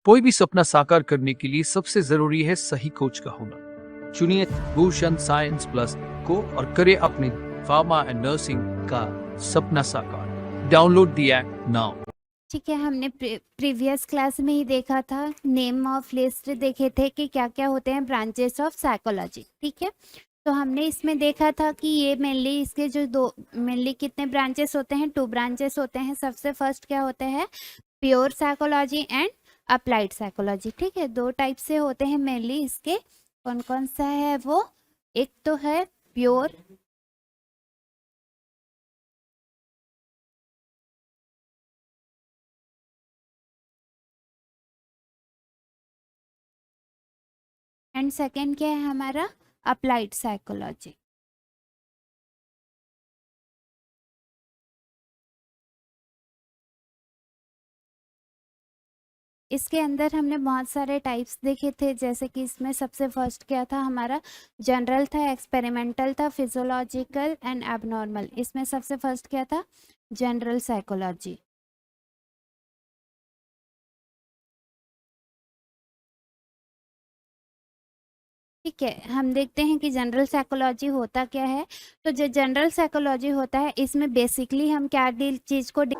कोई भी सपना साकार करने के लिए सबसे जरूरी है सही कोच का होना। चुनिए भूषण साइंस प्लस को और करें अपने फार्मा एंड नर्सिंग का सपना साकार। Download the app now. ठीक है, हमने प्रीवियस क्लास में ही देखा था, नेम ऑफ लिस्ट देखे थे कि क्या क्या होते हैं ब्रांचेस ऑफ साइकोलॉजी। ठीक है, तो हमने इसमें देखा था कि ये मेनली इसके जो दो मेनली कितने ब्रांचेस होते हैं, 2 ब्रांचेस होते हैं। सबसे फर्स्ट क्या होता है, pure psychology and applied psychology. ठीक है, 2 टाइप से होते हैं मेनली इसके। कौन कौन सा है वो, एक तो है प्योर एंड सेकेंड क्या है हमारा अप्लाइड साइकोलॉजी। इसके अंदर हमने बहुत सारे टाइप्स देखे थे, जैसे कि इसमें सबसे फर्स्ट क्या था हमारा, जनरल था, एक्सपेरिमेंटल था, फिजियोलॉजिकल एंड एबनॉर्मल। इसमें सबसे फर्स्ट क्या था, जनरल साइकोलॉजी। ठीक है, हम देखते हैं कि जनरल साइकोलॉजी होता क्या है। तो जो जनरल साइकोलॉजी होता है, इसमें बेसिकली हम क्या चीज़ को डील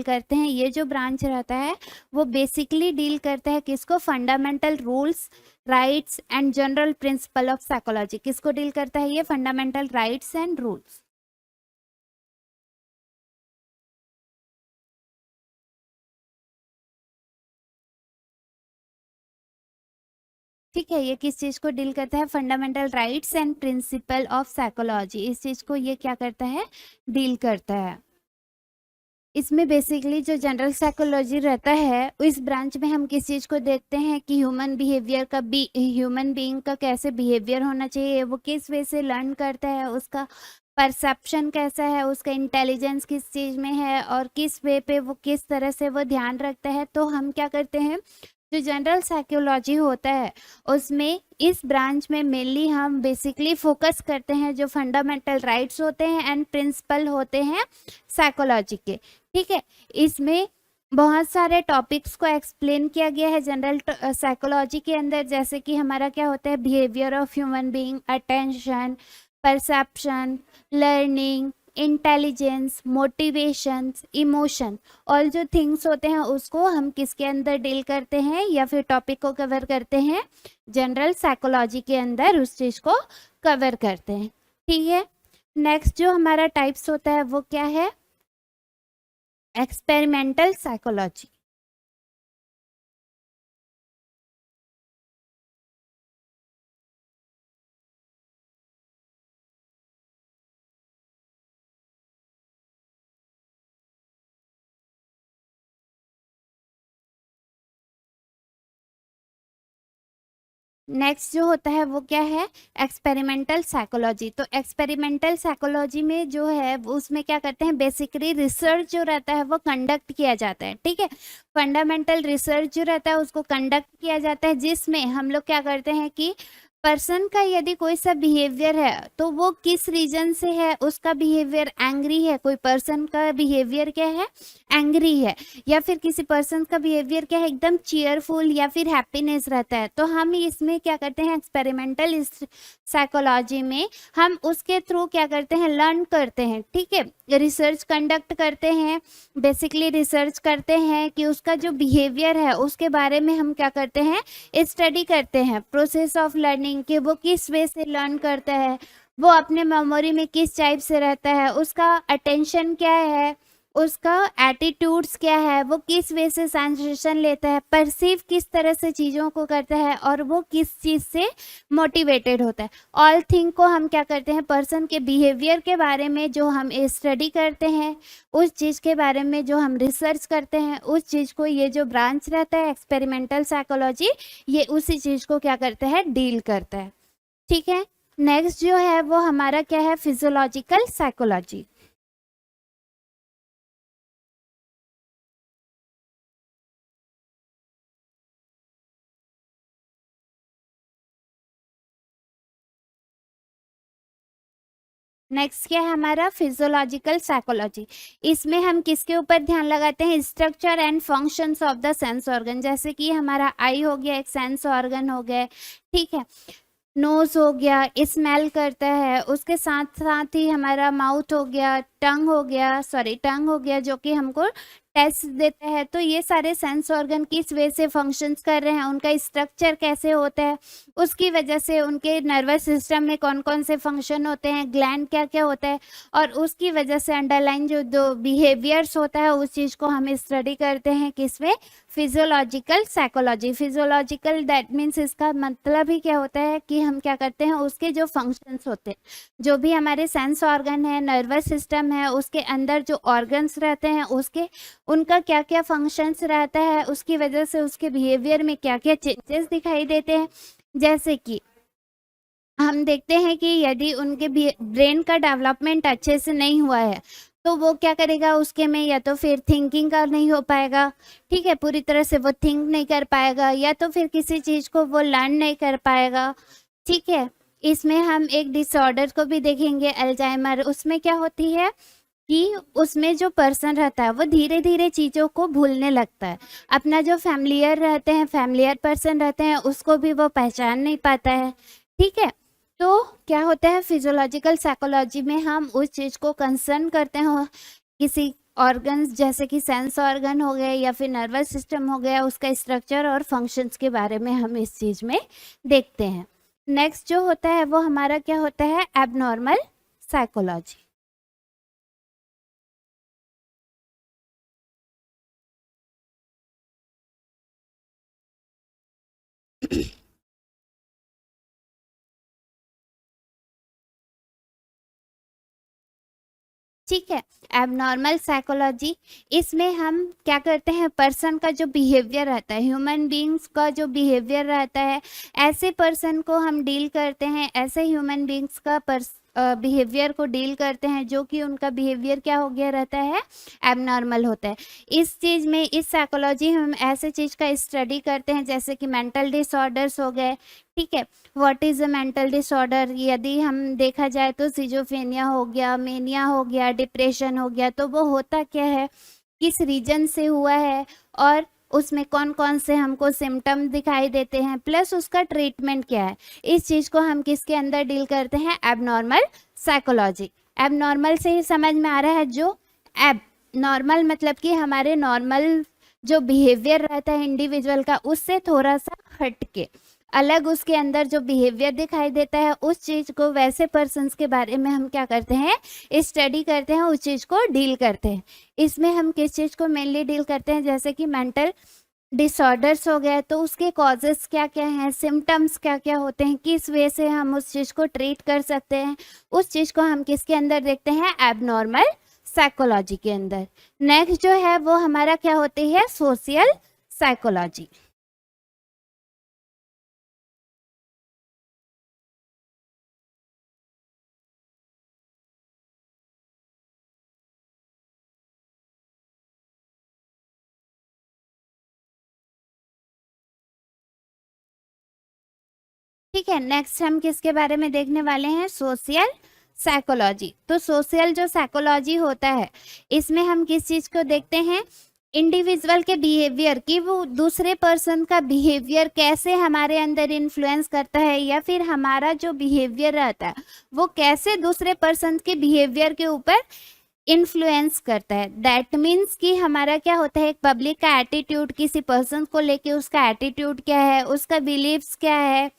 करते हैं। ये जो ब्रांच रहता है वो बेसिकली डील करता है किसको, fundamental rules, rights and general principle of psychology. किसको डील करता है ये, फंडामेंटल राइट्स एंड रूल्स। ठीक है, ये किस चीज को डील करता है, fundamental rights and principle of psychology. इस चीज को ये क्या करता है, डील करता है। इसमें बेसिकली जो जनरल साइकोलॉजी रहता है, इस ब्रांच में हम किस चीज़ को देखते हैं कि ह्यूमन बिहेवियर का ह्यूमन बीइंग का कैसे बिहेवियर होना चाहिए, वो किस वे से लर्न करता है, उसका परसेप्शन कैसा है, उसका इंटेलिजेंस किस चीज़ में है और किस वे पे वो किस तरह से वो ध्यान रखता है। तो हम क्या करते हैं, जो जनरल साइकोलॉजी होता है उसमें इस ब्रांच में मेनली हम बेसिकली फोकस करते हैं जो फंडामेंटल राइट्स होते हैं एंड प्रिंसिपल होते हैं साइकोलॉजी के। ठीक है, इसमें बहुत सारे टॉपिक्स को एक्सप्लेन किया गया है जनरल साइकोलॉजी के अंदर, जैसे कि हमारा क्या होता है, behaviour of human being, attention, perception, learning, intelligence, motivations, emotion, all जो थिंग्स होते हैं उसको हम किसके अंदर डील करते हैं या फिर टॉपिक को कवर करते हैं, जनरल साइकोलॉजी के अंदर उस चीज़ को कवर करते हैं। ठीक है, नेक्स्ट जो हमारा टाइप्स होता है वो क्या है, एक्सपेरिमेंटल साइकोलॉजी। नेक्स्ट जो होता है वो क्या है, एक्सपेरिमेंटल साइकोलॉजी। तो एक्सपेरिमेंटल साइकोलॉजी में जो है वो उसमें क्या करते हैं, बेसिकली रिसर्च जो रहता है वो कंडक्ट किया जाता है। ठीक है, फंडामेंटल रिसर्च जो रहता है उसको कंडक्ट किया जाता है, जिसमें हम लोग क्या करते हैं कि पर्सन का यदि कोई सा बिहेवियर है तो वो किस रीजन से है, उसका बिहेवियर एंग्री है, कोई पर्सन का बिहेवियर क्या है, एंग्री है, या फिर किसी पर्सन का बिहेवियर क्या है, एकदम चीयरफुल या फिर हैप्पीनेस रहता है, तो हम इसमें क्या करते हैं, एक्सपेरिमेंटल साइकोलॉजी में हम उसके थ्रू क्या करते हैं, लर्न करते हैं, ठीक है, रिसर्च कंडक्ट करते हैं, बेसिकली रिसर्च करते हैं कि उसका जो बिहेवियर है उसके बारे में हम क्या करते हैं, स्टडी करते हैं, प्रोसेस ऑफ लर्निंग कि वो किस वे से लर्न करता है, वो अपने मेमोरी में किस टाइप से रहता है, उसका अटेंशन क्या है, उसका एटीट्यूड्स क्या है, वो किस वे से सेंसेशन लेता है, परसीव किस तरह से चीज़ों को करता है, और वो किस चीज़ से मोटिवेटेड होता है। ऑल थिंग को हम क्या करते हैं, पर्सन के बिहेवियर के बारे में जो हम स्टडी करते हैं, उस चीज़ के बारे में जो हम रिसर्च करते हैं, उस चीज़ को ये जो ब्रांच रहता है एक्सपेरिमेंटल साइकोलॉजी, ये उसी चीज़ को क्या करता है, डील करता है, ठीक है। नेक्स्ट जो है वो हमारा क्या है, फिजियोलॉजिकल साइकोलॉजी। नेक्स्ट क्या है हमारा, फिजियोलॉजिकल साइकोलॉजी। इसमें हम किसके ऊपर ध्यान लगाते हैं, structure and functions of the sense organ, जैसे कि हमारा आई हो गया, एक सेंस ऑर्गन हो गया, ठीक है, नोज हो गया, स्मेल करता है, उसके साथ साथ ही हमारा माउथ हो गया, टंग हो गया, सॉरी टंग हो गया जो कि हमको टेस्ट देता है। तो ये सारे सेंस ऑर्गन किस वे से फंक्शंस कर रहे हैं, उनका स्ट्रक्चर कैसे होता है, उसकी वजह से उनके नर्वस सिस्टम में कौन कौन से फंक्शन होते हैं, ग्लैंड क्या क्या होता है, और उसकी वजह से अंडरलाइन जो बिहेवियर्स होता है उस चीज़ को हम स्टडी करते हैं किस way, physiological psychology. Physiological that means इसका मतलब ही क्या होता है कि हम क्या करते हैं, उसके जो फंक्शंस होते हैं, जो भी हमारे सेंस ऑर्गन है, नर्वस सिस्टम है, उसके अंदर जो ऑर्गन्स रहते हैं उसके उनका क्या क्या फंक्शंस रहता है, उसकी वजह से उसके बिहेवियर में क्या क्या चेंजेस दिखाई देते हैं। जैसे कि हम देखते हैं कि यदि उनके ब्रेन का डेवलपमेंट अच्छे से नहीं हुआ है तो वो क्या करेगा, उसके में या तो फिर थिंकिंग का नहीं हो पाएगा, ठीक है, पूरी तरह से वो थिंक नहीं कर पाएगा, या तो फिर किसी चीज़ को वो लर्न नहीं कर पाएगा, ठीक है। इसमें हम एक डिसऑर्डर को भी देखेंगे, अल्जाइमर, उसमें क्या होती है कि उसमें जो पर्सन रहता है वो धीरे धीरे चीज़ों को भूलने लगता है, अपना जो फैमिलियर रहते हैं, फैमिलियर पर्सन रहते हैं, उसको भी वो पहचान नहीं पाता है, ठीक है। तो क्या होता है, फिजियोलॉजिकल साइकोलॉजी में हम उस चीज़ को कंसर्न करते हो, किसी ऑर्गन्स जैसे कि सेंस ऑर्गन हो गए या फिर नर्वस सिस्टम हो गया, उसका स्ट्रक्चर और फंक्शंस के बारे में हम इस चीज़ में देखते हैं। नेक्स्ट जो होता है वो हमारा क्या होता है, एबनॉर्मल साइकोलॉजी। ठीक है, एबनॉर्मल साइकोलॉजी, इसमें हम क्या करते हैं, पर्सन का जो बिहेवियर रहता है, ह्यूमन बीइंग्स का जो बिहेवियर रहता है, ऐसे पर्सन को हम डील करते हैं, ऐसे ह्यूमन बीइंग्स का बिहेवियर को डील करते हैं जो कि उनका बिहेवियर क्या हो गया रहता है, एबनॉर्मल होता है। इस चीज़ में, इस साइकोलॉजी हम ऐसे चीज़ का स्टडी करते हैं जैसे कि मेंटल डिसऑर्डर्स हो गए, ठीक है। What is a mental disorder, यदि हम देखा जाए तो सिजोफ्रेनिया हो गया, मेनिया हो गया, डिप्रेशन हो गया, तो वो होता क्या है, किस रीजन से हुआ है, और उसमें कौन कौन से हमको सिम्टम दिखाई देते हैं, प्लस उसका ट्रीटमेंट क्या है, इस चीज़ को हम किसके अंदर डील करते हैं, एबनॉर्मल साइकोलॉजी। एबनॉर्मल से ही समझ में आ रहा है, जो एब नॉर्मल मतलब कि हमारे नॉर्मल जो बिहेवियर रहता है इंडिविजुअल का, उससे थोड़ा सा हट के अलग उसके अंदर जो बिहेवियर दिखाई देता है, उस चीज़ को, वैसे पर्सन्स के बारे में हम क्या करते हैं, स्टडी करते हैं, उस चीज़ को डील करते हैं। इसमें हम किस चीज़ को मेनली डील करते हैं, जैसे कि मेंटल डिसऑर्डर्स हो गए तो उसके कॉजेस क्या क्या हैं, सिम्टम्स क्या क्या होते हैं, किस वे से हम उस चीज़ को ट्रीट कर सकते हैं, उस चीज़ को हम किसके अंदर देखते हैं, एबनॉर्मल साइकोलॉजी के अंदर। नेक्स्ट जो है वो हमारा क्या होती है, सोशल साइकोलॉजी। ठीक है, नेक्स्ट हम किसके बारे में देखने वाले हैं, सोशल साइकोलॉजी। तो सोशल जो साइकोलॉजी होता है, इसमें हम किस चीज को देखते हैं, इंडिविजुअल के बिहेवियर की, वो दूसरे पर्सन का बिहेवियर कैसे हमारे अंदर इन्फ्लुएंस करता है, या फिर हमारा जो बिहेवियर रहता है वो कैसे दूसरे पर्सन के बिहेवियर के ऊपर इन्फ्लुएंस करता है। दैट मीन्स कि हमारा क्या होता है, एक पब्लिक का एटीट्यूड, किसी पर्सन को लेके उसका एटीट्यूड क्या है, उसका बिलीव्स क्या है,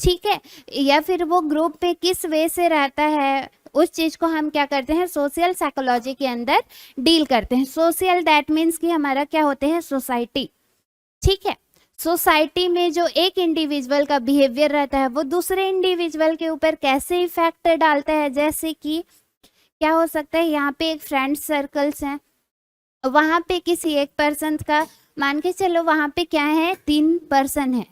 ठीक है, या फिर वो ग्रुप में किस वे से रहता है, उस चीज को हम क्या करते हैं, सोशल साइकोलॉजी के अंदर डील करते हैं। सोशल दैट मीन्स कि हमारा क्या होते हैं, सोसाइटी, ठीक है। सोसाइटी में जो एक इंडिविजुअल का बिहेवियर रहता है वो दूसरे इंडिविजुअल के ऊपर कैसे इफेक्ट डालता है। जैसे कि क्या हो सकता है, यहाँ पे एक फ्रेंड सर्कल्स हैं, वहां पे किसी एक पर्सन का, मान के चलो वहां पे क्या है, 3 पर्सन है,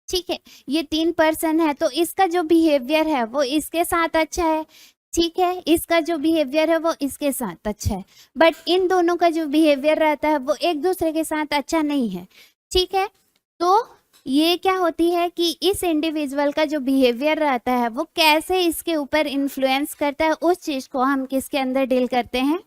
ठीक है, ये 3 पर्सन है, तो इसका जो बिहेवियर है वो इसके साथ अच्छा है, ठीक है, इसका जो बिहेवियर है वो इसके साथ अच्छा है, बट इन दोनों का जो बिहेवियर रहता है वो एक दूसरे के साथ अच्छा नहीं है, ठीक है। तो ये क्या होती है कि इस इंडिविजुअल का जो बिहेवियर रहता है वो कैसे इसके ऊपर इन्फ्लुएंस करता है, उस चीज को हम किसके अंदर डील करते हैं,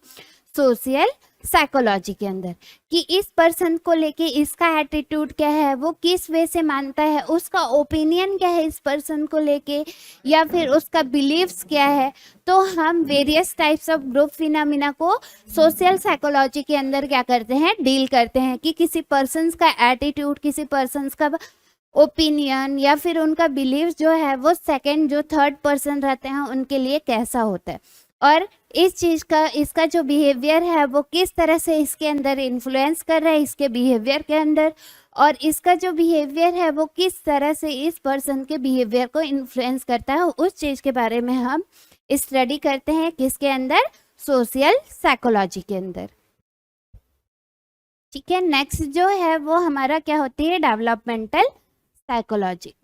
सोशल साइकोलॉजी के अंदर, कि इस पर्सन को लेके इसका एटीट्यूड क्या है, वो किस वे से मानता है, उसका ओपिनियन क्या है इस पर्सन को लेके, या फिर उसका बिलीव्स क्या है। तो हम various types of group phenomena को सोशल साइकोलॉजी के अंदर क्या करते हैं, डील करते हैं, कि किसी पर्सन का एटीट्यूड, किसी पर्सन का ओपिनियन, या फिर उनका बिलीव जो है वो सेकंड जो थर्ड पर्सन रहते हैं उनके लिए कैसा होता है, और इस चीज का, इसका जो बिहेवियर है वो किस तरह से इसके अंदर इन्फ्लुएंस कर रहा है इसके बिहेवियर के अंदर, और इसका जो बिहेवियर है वो किस तरह से इस पर्सन के बिहेवियर को इन्फ्लुएंस करता है, उस चीज के बारे में हम स्टडी करते हैं किसके अंदर, सोशल साइकोलॉजी के अंदर, ठीक है। नेक्स्ट जो है वो हमारा क्या होती है, डेवलपमेंटल साइकोलॉजी।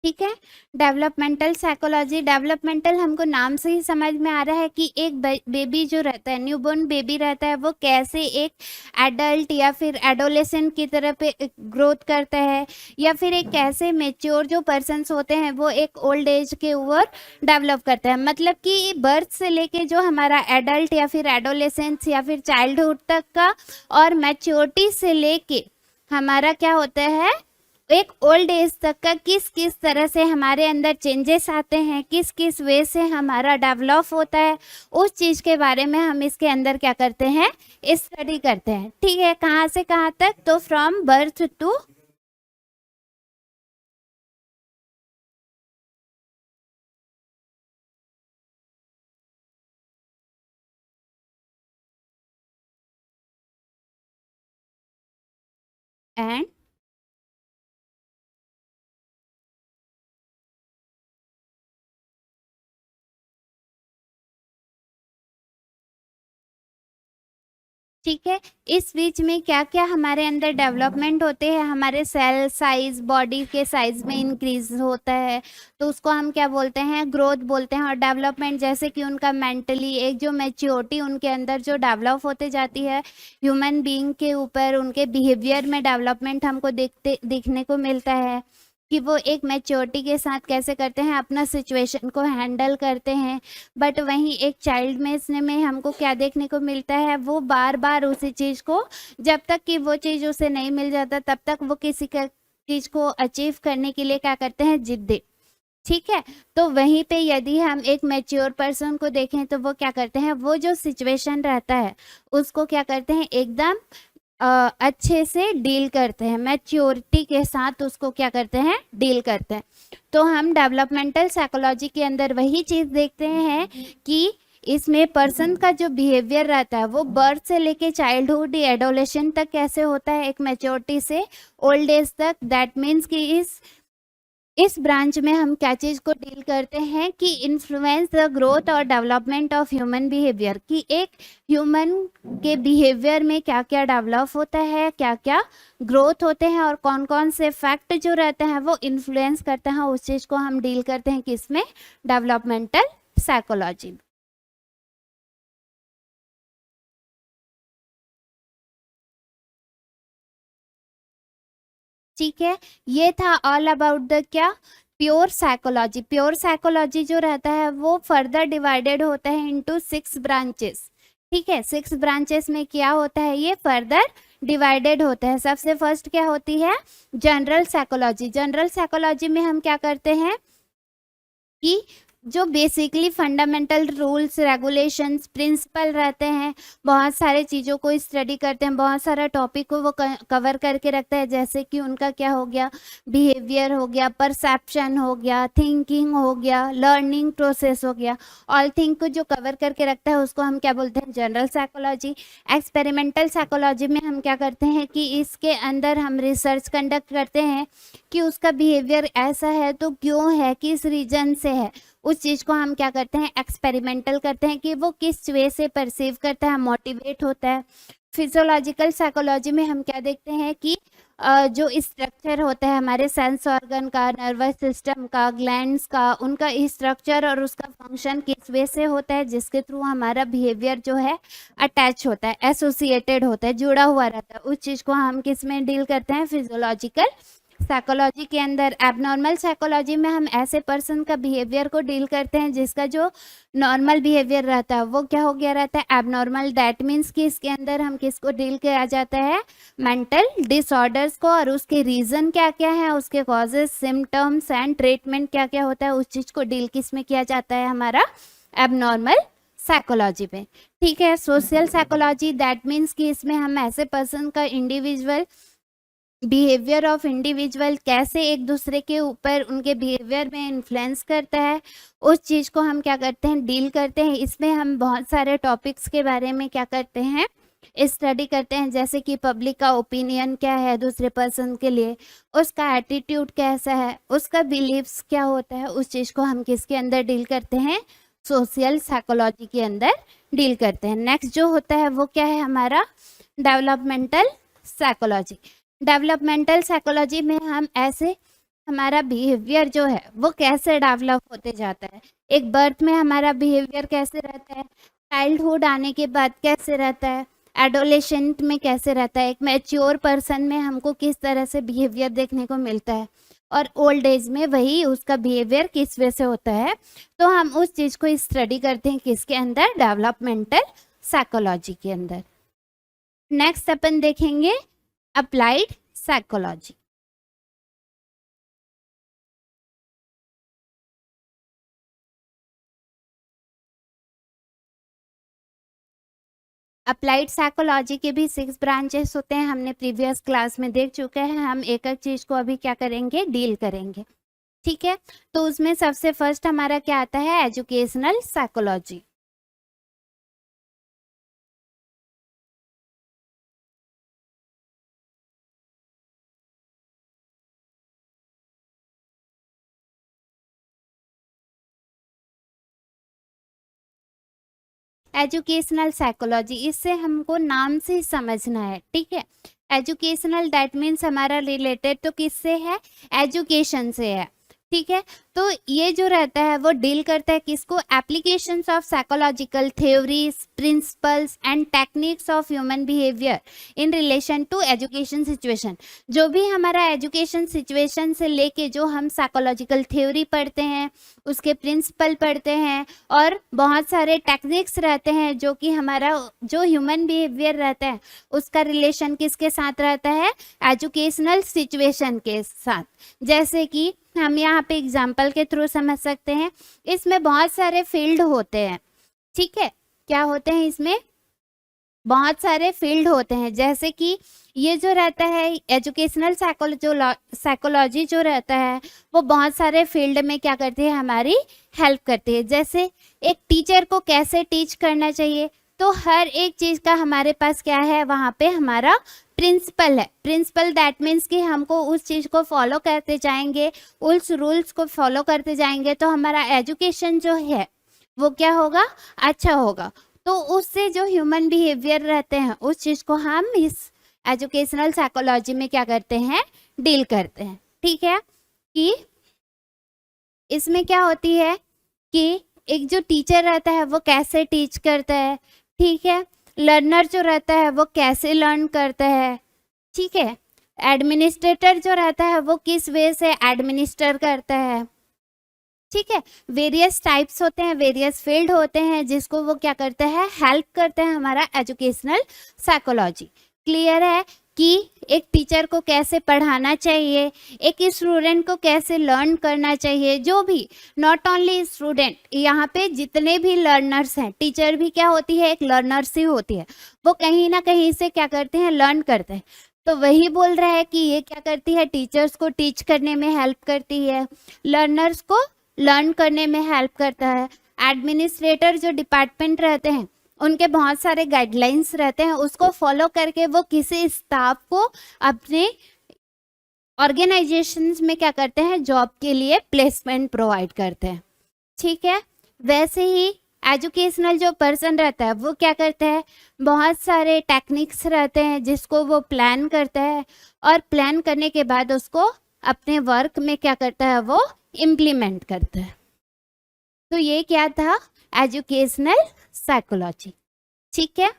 ठीक है, डेवलपमेंटल साइकोलॉजी, डेवलपमेंटल हमको नाम से ही समझ में आ रहा है कि एक बेबी जो रहता है, न्यूबॉर्न बेबी रहता है, वो कैसे एक एडल्ट या फिर एडोलेसेंट की तरह पे ग्रोथ करता है, या फिर एक कैसे मेच्योर जो पर्सन्स होते हैं वो एक ओल्ड एज के ऊपर डेवलप करता है। मतलब कि बर्थ से लेके जो हमारा एडल्ट या फिर एडोलेसेंस या फिर चाइल्डहुड तक का, और मैच्योरिटी से लेके हमारा क्या होता है, एक ओल्ड एज तक का किस किस तरह से हमारे अंदर चेंजेस आते हैं, किस किस वे से हमारा डेवलप होता है, उस चीज के बारे में हम इसके अंदर क्या करते हैं, स्टडी करते हैं। ठीक है, कहाँ से कहाँ तक, तो फ्रॉम बर्थ टू एंड ठीक है, इस बीच में क्या क्या हमारे अंदर डेवलपमेंट होते हैं, हमारे सेल साइज, बॉडी के साइज में इंक्रीज होता है, तो उसको हम क्या बोलते हैं, ग्रोथ बोलते हैं। और डेवलपमेंट जैसे कि उनका मेंटली एक जो मैच्योरिटी उनके अंदर जो डेवलप होते जाती है, ह्यूमन बीइंग के ऊपर उनके बिहेवियर में डेवलपमेंट हमको दिखने को मिलता है, कि वो एक मैच्योरिटी के साथ कैसे करते हैं, अपना सिचुएशन को हैंडल करते हैं। बट वहीं एक चाइल्ड में हमको क्या देखने को मिलता है, वो बार बार उसी चीज़ को, जब तक कि वो चीज़ उसे नहीं मिल जाता तब तक वो किसी का चीज़ को अचीव करने के लिए क्या करते हैं, जिद्दी। ठीक है, तो वहीं पे यदि हम एक मैच्योर पर्सन को देखें तो वो क्या करते हैं, वो जो सिचुएशन रहता है उसको क्या करते हैं, एकदम अच्छे से डील करते हैं, मैच्योरिटी के साथ उसको क्या करते हैं, डील करते हैं। तो हम डेवलपमेंटल साइकोलॉजी के अंदर वही चीज़ देखते हैं कि इसमें पर्सन का जो बिहेवियर रहता है वो बर्थ से लेके चाइल्डहुड एडोलेशन तक कैसे होता है, एक मैच्योरिटी से ओल्ड एज तक। दैट मीन्स कि इस इस ब्रांच में हम क्या चीज़ को डील करते हैं कि इन्फ्लुएंस द ग्रोथ और डेवलपमेंट ऑफ ह्यूमन बिहेवियर, कि एक ह्यूमन के बिहेवियर में क्या क्या डेवलप होता है, क्या क्या ग्रोथ होते हैं और कौन कौन से फैक्ट जो रहते हैं वो इन्फ्लुएंस करते हैं, उस चीज़ को हम डील करते हैं किसमें, डेवलपमेंटल साइकोलॉजी में। ठीक है, ये था ऑल अबाउट द क्या, प्योर साइकोलॉजी। प्योर साइकोलॉजी जो रहता है वो फर्दर डिवाइडेड होता है इनटू 6 ब्रांचेस। ठीक है, 6 ब्रांचेस में क्या होता है, ये फर्दर डिवाइडेड होता है। सबसे फर्स्ट क्या होती है, जनरल साइकोलॉजी। जनरल साइकोलॉजी में हम क्या करते हैं कि जो basically fundamental rules regulations principle रहते हैं, बहुत सारे चीज़ों को स्टडी करते हैं, बहुत सारा टॉपिक को वो कवर करके रखता है, जैसे कि उनका क्या हो गया, बिहेवियर हो गया, परसेप्शन हो गया, थिंकिंग हो गया, लर्निंग प्रोसेस हो गया, ऑल थिंग को जो कवर करके रखता है उसको हम क्या बोलते हैं, जनरल साइकोलॉजी। एक्सपेरिमेंटल साइकोलॉजी में हम क्या करते हैं कि इसके अंदर हम रिसर्च कंडक्ट करते हैं कि उसका बिहेवियर ऐसा है तो क्यों है, किस रीजन से है, उस चीज़ को हम क्या करते हैं, एक्सपेरिमेंटल करते हैं कि वो किस वे से परसीव करता है, मोटिवेट होता है। फिजियोलॉजिकल साइकोलॉजी में हम क्या देखते हैं कि जो स्ट्रक्चर होता है हमारे सेंस ऑर्गन का, नर्वस सिस्टम का, ग्लैंड्स का, उनका स्ट्रक्चर और उसका फंक्शन किस वे से होता है, जिसके थ्रू हमारा बिहेवियर जो है अटैच होता है, एसोसिएटेड होता है, जुड़ा हुआ रहता है, उस चीज़ को हम किस में डील करते हैं, फिजियोलॉजिकल साइकोलॉजी के अंदर। एबनॉर्मल साइकोलॉजी में हम ऐसे पर्सन का बिहेवियर को डील करते हैं जिसका जो नॉर्मल बिहेवियर रहता है वो क्या हो गया रहता है, एबनॉर्मल। दैट मीन्स कि इसके अंदर हम किसको डील किया जाता है, मेंटल डिसऑर्डर्स को, और उसके रीजन क्या क्या है, उसके कॉजेज, सिम्टम्स एंड ट्रीटमेंट क्या क्या होता है, उस चीज को डील किस में किया जाता है, हमारा एबनॉर्मल साइकोलॉजी में। ठीक है, सोशल साइकोलॉजी, दैट मीन्स कि इसमें हम ऐसे पर्सन का इंडिविजुअल बिहेवियर ऑफ इंडिविजुअल कैसे एक दूसरे के ऊपर उनके बिहेवियर में इन्फ्लुएंस करता है, उस चीज़ को हम क्या करते हैं, डील करते हैं। इसमें हम बहुत सारे टॉपिक्स के बारे में क्या करते हैं, स्टडी करते हैं, जैसे कि पब्लिक का ओपिनियन क्या है दूसरे पर्सन के लिए, उसका एटीट्यूड कैसा है, उसका बिलीव्स क्या होता है, उस चीज़ को हम किसके अंदर डील करते हैं, सोशल साइकोलॉजी के अंदर डील करते हैं। नेक्स्ट जो होता है वो क्या है, हमारा डेवलपमेंटल साइकोलॉजी। डेवलपमेंटल साइकोलॉजी में हम ऐसे हमारा बिहेवियर जो है वो कैसे डेवलप होते जाता है, एक बर्थ में हमारा बिहेवियर कैसे रहता है, चाइल्डहुड आने के बाद कैसे रहता है, एडोलेसेंट में कैसे रहता है, एक मैच्योर पर्सन में हमको किस तरह से बिहेवियर देखने को मिलता है, और ओल्ड एज में वही उसका बिहेवियर किस वे से होता है। तो हम उस चीज़ को स्टडी करते हैं किसके अंदर, डेवलपमेंटल साइकोलॉजी के अंदर। नेक्स्ट अपन देखेंगे अप्लाइड साइकोलॉजी। अप्लाइड साइकोलॉजी के भी 6 ब्रांचेस होते हैं, हमने प्रीवियस क्लास में देख चुके हैं। हम एक एक चीज को अभी क्या करेंगे, डील करेंगे। ठीक है, तो उसमें सबसे फर्स्ट हमारा क्या आता है, एजुकेशनल साइकोलॉजी। एजुकेशनल साइकोलॉजी, इससे हमको नाम से ही समझना है। ठीक है, एजुकेशनल दैट मीन्स हमारा रिलेटेड तो किससे है, एजुकेशन से है। ठीक है, तो ये जो रहता है वो डील करता है किसको, applications of psychological theories, principles and techniques of human behaviour in relation to education situation. जो भी हमारा एजुकेशन सिचुएशन से लेके जो हम साइकोलॉजिकल थ्योरी पढ़ते हैं, उसके प्रिंसिपल पढ़ते हैं, और बहुत सारे टेक्निक्स रहते हैं जो कि हमारा जो ह्यूमन बिहेवियर रहता है उसका रिलेशन किसके साथ रहता है, एजुकेशनल सिचुएशन के साथ। जैसे कि हम यहाँ पे एग्जाम्पल के थ्रू समझ सकते हैं, इसमें बहुत सारे फील्ड होते हैं। ठीक है, क्या होते हैं, इसमें बहुत सारे फील्ड होते हैं। जैसे कि ये जो रहता है एजुकेशनल साइकोलॉजी जो रहता है वो बहुत सारे फील्ड में क्या करती है, हमारी हेल्प करती है। जैसे एक टीचर को कैसे टीच करना चाहिए, तो हर एक चीज़ का हमारे पास क्या है, वहाँ पे हमारा प्रिंसिपल है। प्रिंसिपल दैट मीन्स कि हमको उस चीज़ को फॉलो करते जाएंगे, उस रूल्स को फॉलो करते जाएंगे तो हमारा एजुकेशन जो है वो क्या होगा, अच्छा होगा। तो उससे जो ह्यूमन बिहेवियर रहते हैं उस चीज़ को हम इस एजुकेशनल साइकोलॉजी में क्या करते हैं, डील करते हैं। ठीक है, कि इसमें क्या होती है कि एक जो टीचर रहता है वो कैसे टीच करता है, ठीक है, लर्नर जो रहता है वो कैसे लर्न करता है, ठीक है, एडमिनिस्ट्रेटर जो रहता है वो किस वे से एडमिनिस्टर करता है, ठीक है। वेरियस टाइप्स होते हैं, वेरियस फील्ड होते हैं जिसको वो क्या करते हैं, हेल्प करते हैं हमारा एजुकेशनल साइकोलॉजी। क्लियर है कि एक टीचर को कैसे पढ़ाना चाहिए, एक स्टूडेंट को कैसे लर्न करना चाहिए, जो भी नॉट ओनली स्टूडेंट, यहाँ पे जितने भी लर्नर्स हैं, टीचर भी क्या होती है, एक लर्नर्स ही होती है, वो कहीं ना कहीं से क्या करते हैं, लर्न करते हैं। तो वही बोल रहा है कि ये क्या करती है, टीचर्स को टीच करने में हेल्प करती है, लर्नर्स को लर्न करने में हेल्प करता है। एडमिनिस्ट्रेटर जो डिपार्टमेंट रहते हैं उनके बहुत सारे गाइडलाइंस रहते हैं, उसको फॉलो करके वो किसी स्टाफ को अपने ऑर्गेनाइजेशंस में क्या करते हैं, जॉब के लिए प्लेसमेंट प्रोवाइड करते हैं। ठीक है, वैसे ही एजुकेशनल जो पर्सन रहता है वो क्या करता है, बहुत सारे टेक्निक्स रहते हैं जिसको वो प्लान करता है और प्लान करने के बाद उसको अपने वर्क में क्या करता है, वो इम्प्लीमेंट करता है। तो ये क्या था, एजुकेशनल साइकोलॉजी। ठीक है,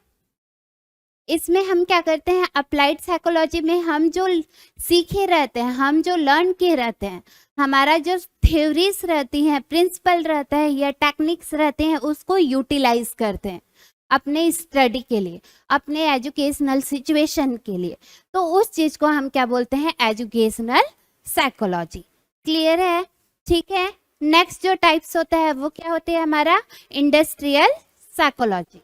इसमें हम क्या करते हैं, अप्लाइड साइकोलॉजी में हम जो सीखे रहते हैं, हम जो लर्न किए रहते हैं, हमारा जो थ्योरीज रहती हैं, प्रिंसिपल रहता है या टेक्निक्स रहते हैं, उसको यूटिलाइज करते हैं अपने स्टडी के लिए, अपने एजुकेशनल सिचुएशन के लिए। तो उस चीज को हम क्या बोलते हैं, एजुकेशनल साइकोलॉजी। क्लियर है, ठीक है। नेक्स्ट जो टाइप्स होता है वो क्या होते हैं, हमारा इंडस्ट्रियल साइकोलॉजी।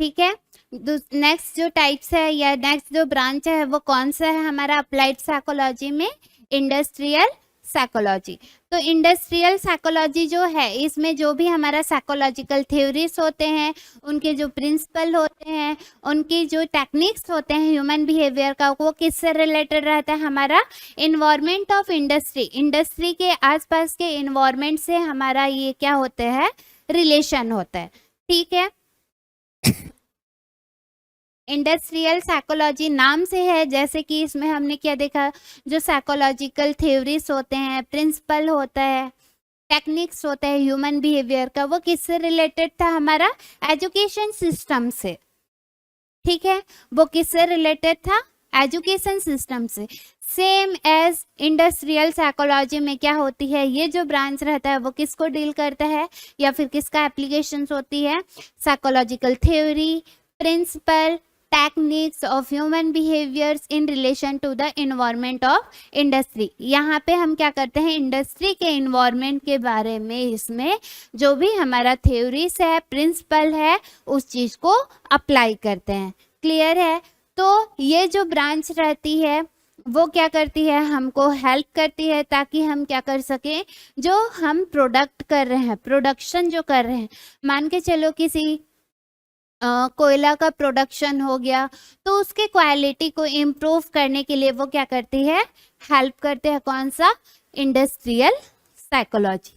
ठीक है, नेक्स्ट जो टाइप्स है या नेक्स्ट जो ब्रांच है वो कौन सा है हमारा अप्लाइड साइकोलॉजी में, इंडस्ट्रियल साइकोलॉजी। तो इंडस्ट्रियल साइकोलॉजी जो है इसमें जो भी हमारा साइकोलॉजिकल थ्योरीज होते हैं, उनके जो प्रिंसिपल होते हैं, उनकी जो टेक्निक्स होते हैं ह्यूमन बिहेवियर का, वो किससे रिलेटेड रहता है, हमारा इन्वायरमेंट ऑफ इंडस्ट्री, इंडस्ट्री के आसपास के इन्वायरमेंट से हमारा ये क्या होता है, रिलेशन होता है। ठीक है, इंडस्ट्रियल साइकोलॉजी नाम से है, जैसे कि इसमें हमने क्या देखा, जो साइकोलॉजिकल थ्योरीज होते हैं, प्रिंसिपल होता है, टेक्निक्स होता है ह्यूमन बिहेवियर का, वो किससे रिलेटेड था, हमारा एजुकेशन सिस्टम से। ठीक है, वो किससे रिलेटेड था, एजुकेशन सिस्टम से। सेम एज इंडस्ट्रियल साइकोलॉजी में क्या होती है, ये जो ब्रांच रहता है वो किसको डील करता है या फिर किसका एप्लीकेशंस होती है, psychological theory, principle, techniques of human behaviours in relation to the environment of industry. यहाँ पे हम क्या करते हैं, इंडस्ट्री के इन्वायरमेंट के बारे में इसमें जो भी हमारा थ्योरीज है, प्रिंसिपल है, उस चीज को अप्लाई करते हैं। क्लियर है, तो ये जो ब्रांच रहती है वो क्या करती है, हमको हेल्प करती है ताकि हम क्या कर सकें, जो हम प्रोडक्ट कर रहे हैं, प्रोडक्शन जो कर रहे हैं, मान के चलो किसी कोयला का प्रोडक्शन हो गया, तो उसके क्वालिटी को इम्प्रूव करने के लिए वो क्या करती है, हेल्प करते हैं, कौन सा, इंडस्ट्रियल साइकोलॉजी।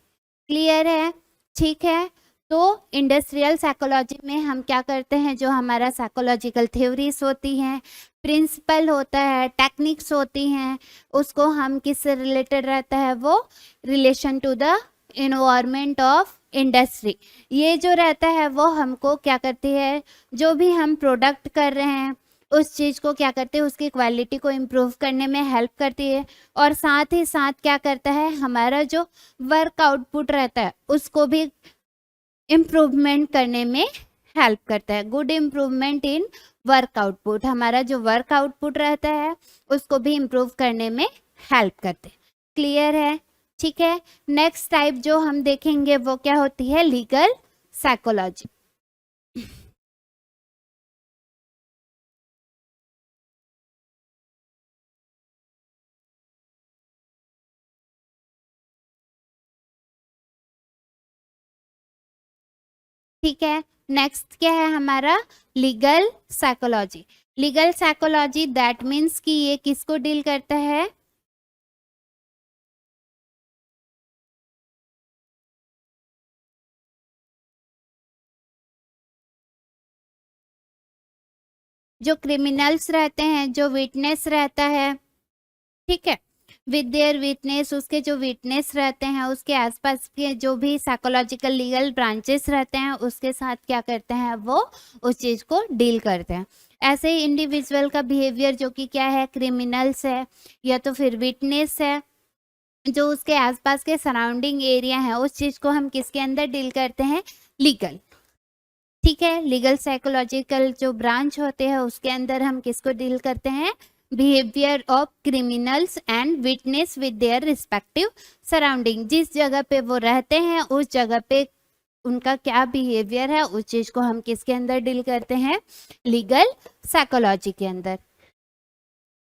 क्लियर है, ठीक है। तो इंडस्ट्रियल साइकोलॉजी में हम क्या करते हैं, जो हमारा साइकोलॉजिकल थ्योरीज होती हैं, प्रिंसिपल होता है, टेक्निक्स होती हैं, उसको हम किससे रिलेटेड रहता है, वो relation to the environment of industry. ये जो रहता है वो हमको क्या करती है, जो भी हम प्रोडक्ट कर रहे हैं उस चीज़ को क्या करते हैं, उसकी क्वालिटी को इम्प्रूव करने में हेल्प करती है, और साथ ही साथ क्या करता है, हमारा जो वर्क आउटपुट रहता है उसको भी इम्प्रूवमेंट करने में हेल्प करता है, good improvement in work output, हमारा जो वर्क आउटपुट रहता है उसको भी इम्प्रूव करने में हेल्प करते हैं। क्लियर है? ठीक है। नेक्स्ट टाइप जो हम देखेंगे वो क्या होती है? Legal psychology. ठीक है। नेक्स्ट क्या है हमारा? Legal psychology. Legal psychology that means कि ये किसको डील करता है? जो क्रिमिनल्स रहते हैं, जो विटनेस रहता है, ठीक है, विद देयर विटनेस, उसके जो विटनेस रहते हैं, उसके आसपास के जो भी साइकोलॉजिकल लीगल ब्रांचेस रहते हैं, उसके साथ क्या करते हैं? वो उस चीज को डील करते हैं। ऐसे ही इंडिविजुअल का बिहेवियर जो कि क्या है? क्रिमिनल्स है या तो फिर विटनेस है, जो उसके आसपास के सराउंडिंग एरिया है, उस चीज को हम किसके अंदर डील करते हैं? लीगल। ठीक है। लीगल साइकोलॉजिकल जो ब्रांच होते हैं उसके अंदर हम किसको डील करते हैं? Behaviour of criminals and witness with their respective surrounding. जिस जगह पे वो रहते हैं उस जगह पे उनका क्या बिहेवियर है, उस चीज को हम किसके अंदर डील करते हैं? लीगल साइकोलॉजी के अंदर।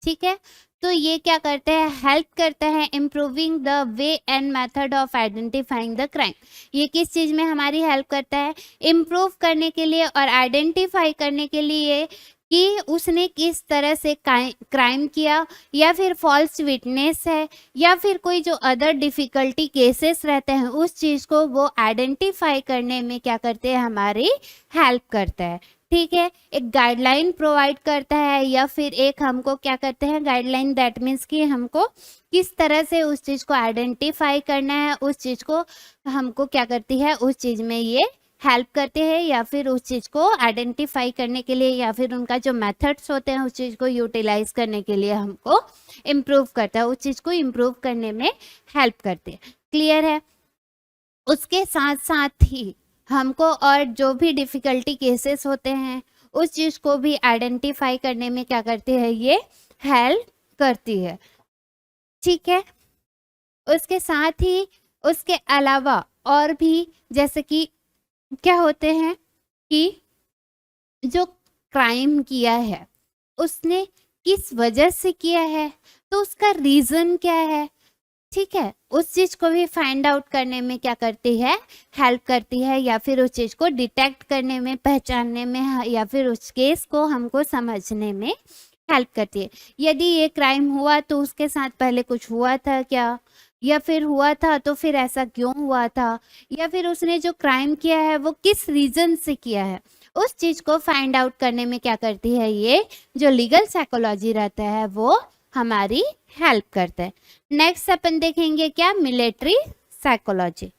ठीक है। तो ये क्या करते हैं? हेल्प करता है improving the way and method of identifying the crime. ये किस चीज में हमारी हेल्प करता है? इम्प्रूव करने के लिए और आइडेंटिफाई करने के लिए कि उसने किस तरह से क्राइम किया, या फिर फॉल्स विटनेस है, या फिर कोई जो अदर डिफिकल्टी केसेस रहते हैं, उस चीज को वो आइडेंटिफाई करने में क्या करते हैं? हमारी हेल्प करता है। ठीक है। एक गाइडलाइन प्रोवाइड करता है, या फिर एक हमको क्या करते हैं? गाइडलाइन दैट मीन्स कि हमको किस तरह से उस चीज को आइडेंटिफाई करना है, उस चीज को हमको क्या करती है? उस चीज में ये हेल्प करते हैं, या फिर उस चीज को आइडेंटिफाई करने के लिए, या फिर उनका जो मेथड्स होते हैं उस चीज को यूटिलाइज करने के लिए हमको इम्प्रूव करता है, उस चीज को इम्प्रूव करने में हेल्प करते हैं। क्लियर है? उसके साथ साथ ही हमको और जो भी डिफिकल्टी केसेस होते हैं उस चीज को भी आइडेंटिफाई करने में क्या करती है? ये हेल्प करती है। ठीक है। उसके साथ ही उसके अलावा और भी जैसे कि क्या होते हैं कि जो क्राइम किया है उसने किस वजह से किया है, तो उसका रीजन क्या है, ठीक है, उस चीज को भी फाइंड आउट करने में क्या करती है? हेल्प करती है, या फिर उस चीज को डिटेक्ट करने में, पहचानने में, या फिर उस केस को हमको समझने में हेल्प करती है। यदि ये क्राइम हुआ तो उसके साथ पहले कुछ हुआ था क्या, या फिर हुआ था तो फिर ऐसा क्यों हुआ था, या फिर उसने जो क्राइम किया है वो किस रीजन से किया है, उस चीज को फाइंड आउट करने में क्या करती है? ये जो लीगल साइकोलॉजी रहता है वो हमारी हेल्प करता है। नेक्स्ट अपन देखेंगे क्या? Military psychology.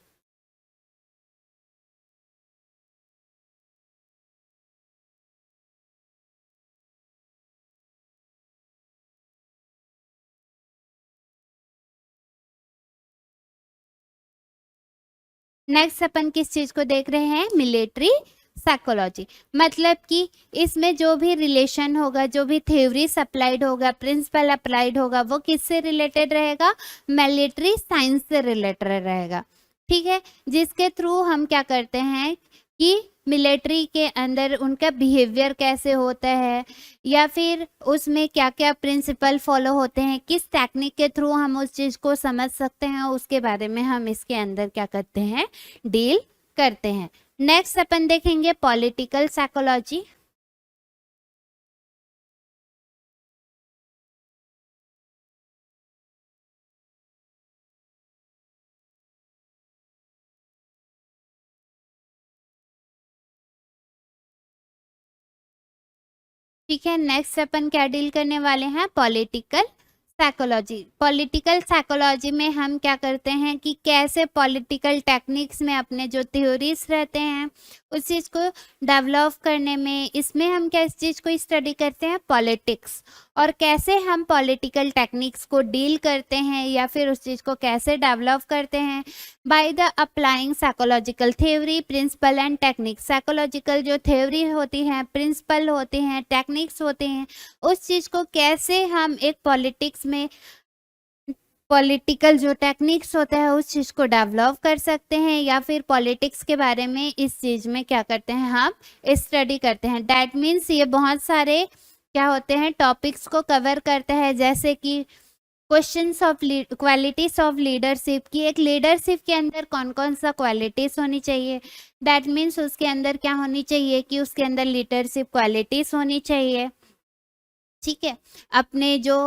नेक्स्ट अपन किस चीज को देख रहे हैं? Military psychology. मतलब कि इसमें जो भी रिलेशन होगा, जो भी थ्योरीज अप्लाइड होगा, प्रिंसिपल अप्लाइड होगा, वो किससे रिलेटेड रहेगा? मिलिट्री साइंस से रिलेटेड रहेगा। ठीक है। जिसके थ्रू हम क्या करते हैं कि मिलिट्री के अंदर उनका बिहेवियर कैसे होता है, या फिर उसमें क्या क्या प्रिंसिपल फॉलो होते हैं, किस टेक्निक के थ्रू हम उस चीज को समझ सकते हैं, उसके बारे में हम इसके अंदर क्या करते हैं? डील करते हैं। नेक्स्ट अपन देखेंगे पॉलिटिकल साइकोलॉजी। ठीक है। नेक्स्ट अपन क्या डील करने वाले हैं? पॉलिटिकल साइकोलॉजी, पॉलिटिकल साइकोलॉजी में हम क्या करते हैं कि कैसे पॉलिटिकल टेक्निक्स में अपने जो थ्योरीज रहते हैं उस चीज़ को डेवलप करने में, इसमें हम क्या इस चीज़ को स्टडी करते हैं पॉलिटिक्स, और कैसे हम पॉलिटिकल टेक्निक्स को डील करते हैं या फिर उस चीज़ को कैसे डेवलप करते हैं by the applying psychological theory principle and techniques. Psychological जो थ्योरी होती हैं, प्रिंसिपल होते हैं, टेक्निक्स होते हैं, उस चीज़ को कैसे हम एक पॉलिटिक्स में पॉलिटिकल जो टेक्निक्स होता है उस चीज़ को डेवलप कर सकते हैं, या फिर पॉलिटिक्स के बारे में इस चीज़ में क्या करते हैं हम स्टडी करते हैं। डैट मीन्स ये बहुत सारे क्या होते हैं टॉपिक्स को कवर करता है, जैसे कि questions of qualities of leadership की, एक लीडरशिप के अंदर कौन कौन सा क्वालिटीज होनी चाहिए। डैट मीन्स उसके अंदर क्या होनी चाहिए कि उसके अंदर लीडरशिप क्वालिटीज होनी चाहिए। ठीक है, अपने जो